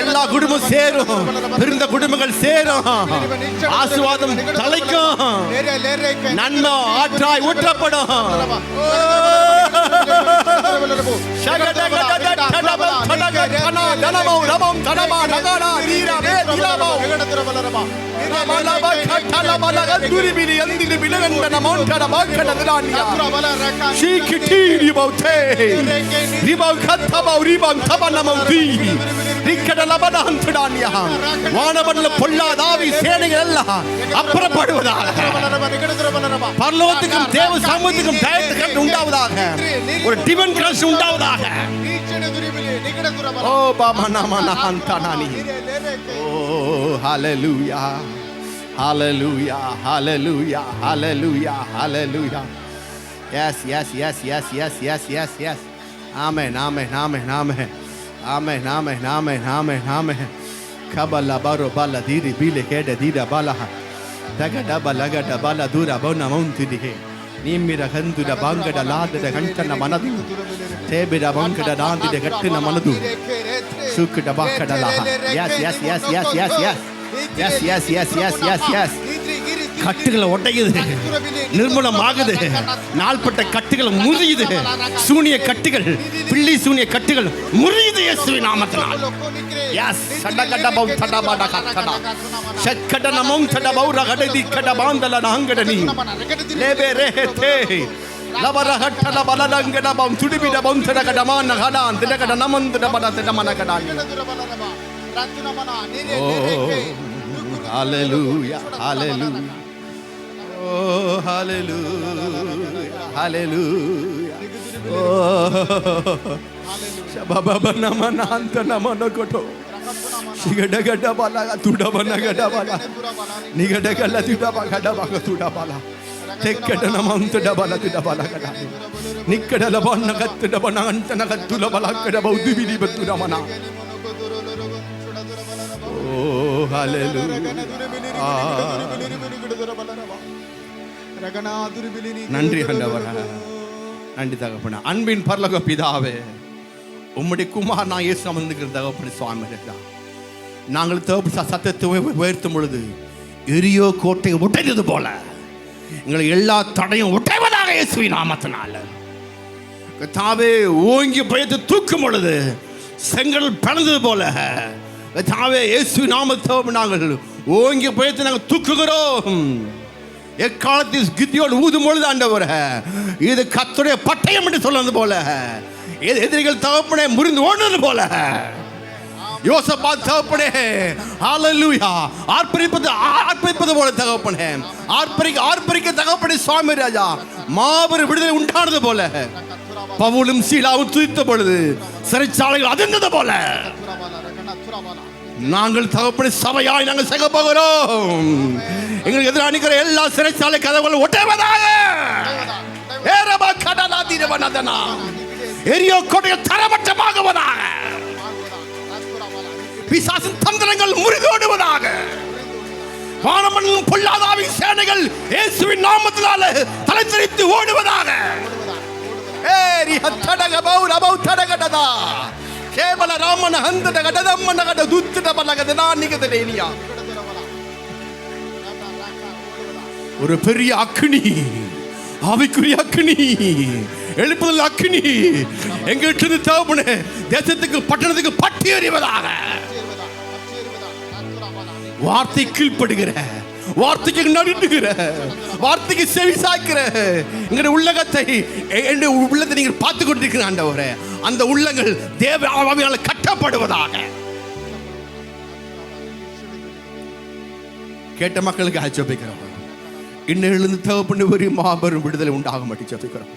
எல்லா குடும்பம் சேரும், பிறந்த குடும்பங்கள் சேரும், ஆசீர்வாதம் தலைக்கும், நன்மை ஆற்றாய் ஊற்றப்படும். வானவன்ல பொல்லாதாவி சேனைகள் எல்லாம் அப்புறப்படுவதாக, பரலோகத்துக்கும் தேவ சமூகத்துக்கும் தயத்துக்கு உண்டாவதாக, ஒரு டிவன் கிரஷ் உண்டாவதாக. ஓ பாபா நாம நான்தானானி. ஓ ஹalleluya hallelujah hallelujah hallelujah hallelujah. Yes yes yes yes yes yes yes yes. Amen amen amen amen amen amen amen amen amen. Kabala baro bala diri bile keda dira bala daga dabala gada bala dura bona mounti he nimira handu da banga da lada da gantana manadu tebira banga da dandi da gattina manadu suk da bakada la. Yes yes yes yes yes yes yes yes yes yes yes yes. கட்டுகளை உடையுது, நிர்மூலமாகுது. நாள்பட்ட கட்டுகள் முறியுது. சூனிய கட்டுகள், பிள்ளி சூனிய கட்டுகள் முறியுது இயேசுவின் நாமத்தினால். எஸ் சடகட பௌ தடபட கட்டட சக்கட நமம் தடபௌ ரகடதி கட பாந்தல நாங்கடனி லேபே ரேஹே லபரஹட்டல பலலங்கடபம் துடிபிடபம் திரகடமான கடான் திரகடனமன் திரபடதமன கடான். Hallelujah, hallelujah. Oh, hallelujah, hallelujah. Oh, Shababa namananta namanakoto. Shigadagada bala tudabanagada bala. Nigadagala tudabagada baga tudabala. Tekada namanta dabala tudabala kada. Nikada banagat tudabananta nagatula balakada baudibidi batudamana. Oh, hallelujah. நன்றி ஆண்டவரே, நன்றி தகப்பனே. அன்பின் பரலோக பிதாவே, உம்முடைய குமார் நான் இயேசு அமர்ந்திருக்கிற தகப்பனே சுவாமி, நாங்கள் சத்தத்தை உயர்த்தும் பொழுது எரியோ கோட்டையை உடைந்தது போல எங்களை எல்லா தடையும் உடைவதாக இயேசுவின் நாமத்தினால தாவே ஓங்கி பயத்து தூக்கும் பொழுது செங்கல் பிளந்தது போல தாவே இயேசுவின் நாமத்தை நாங்கள் ஓங்கி பயத்து நாங்கள் தூக்குகிறோம். எக்காலத்தில் கித்தியோடு ஊதும் பொழுது ஆண்டவரே, இது கர்த்தருடைய பட்டயம் என்று சொன்னது போல எதிரிகள் தகப்பனே முறிந்து ஓடுனது போல யோசபாத் தகப்பனே ஹalleluya ஆர்ப்பரிப்பது போல தகப்பனே ஆர்ப்பரிக்க தகப்பனே சுவாமி ராஜா மாபெரும் விடுதலை உண்டானது போல பவுலும் சீலாவும் துதித்த பொழுது சிறைச்சாலைகள் அதிர்ந்தது போல நாங்கள் தகப்பனே சபையாய் நாங்கள் செய்ய போகிறோம். எங்களுக்கு எதிராக நிற்கிற எல்லா சிறைச்சாலை கதவுகளும் ஒட்டுவதாக எரியோ கோட்டைகள் தரமட்டமாகுவதாக பிசாசின் தந்திரங்கள் முறிதோடுவதாக வானமண்டலம் பொல்லாதாவின் சேனைகள் இயேசுவின் நாமத்தினாலே தலைச்சரித்து ஓடுவதாக. கேவல ராமன ஹந்தட கடதம்மன கட துத்திட பலகதனா நிகதேனியா. ஒரு பெரிய அக்னி, ஆவிக்குரிய அக்னி, எழுப்புதல் அக்னி எங்கிட்ட தேவனே தேசத்துக்கு பட்டணத்துக்கு பட்டி எறிவதாக. வார்த்தை கீழ்ப்படுகிற, வார்த்தைக்கு நடுங்குகிற, வார்த்தைக்கு செவி சாய்க்கிற எங்களுடைய உள்ளகத்தை உள்ளத்தை நீங்கள் பார்த்து கொண்டிருக்கிற ஆண்டவரே, அந்த உள்ளங்கள் தேவ ஆவியால் கட்டப்படுவதாக. கேட்ட மக்களுக்கு ஆச்சரிக்கிறோம். இன்னிலிருந்து தேவைப்பட்டு பெரிய மாபெரும் விடுதலை உண்டாக மாட்டி ஜெபிக்கிறோம்.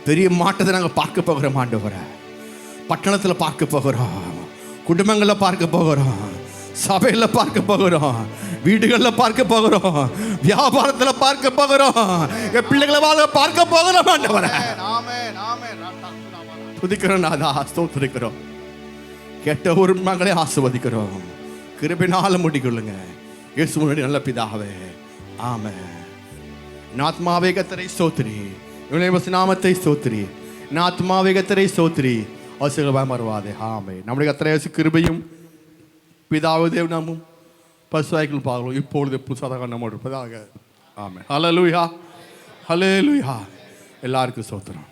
பெரிய மாற்றத்தை நாங்கள் பார்க்க போகிறோம் ஆண்டவரே. பட்டணத்தில் பார்க்க போகிறோம், குடும்பங்களில் பார்க்க போகிறோம், சபையில் பார்க்க போகிறோம், வீடுகளில் பார்க்க போகிறோம், வியாபாரத்தில் பார்க்க போகிறோம், பிள்ளைகளை பார்க்க போகிறோம் ஆண்டவரே. துதிக்கிறோம் நாதா, ஸ்தோத்திரிக்கிறோம். கேட்ட ஒரு மகளை ஆசீர்வதிக்கிறோம். கிருபையினால முடிக்கொள்ளுங்க இயேசு முன்னாடி நல்ல பிதாவே, ஆமென். ஆத்மாவே கர்த்தரை ஸ்தோத்திரி, இவனுடைய நாமத்தை ஸ்தோத்திரி. ஆத்மாவே கர்த்தரை ஸ்தோத்திரி, அவசியமாய் மறவாதே. ஆமென். நம்முடைய கர்த்தரை இயேசு கிருபையும் பிதாவே தேவநாமமும் பரிசுத்தவான்கள் பாகலும் இப்பொழுது புதுசாக நம்மோடு இருப்பதாக. ஆமென். ஹல்லேலூயா, ஹல்லேலூயா. எல்லாருக்கும் ஸ்தோத்திரம்.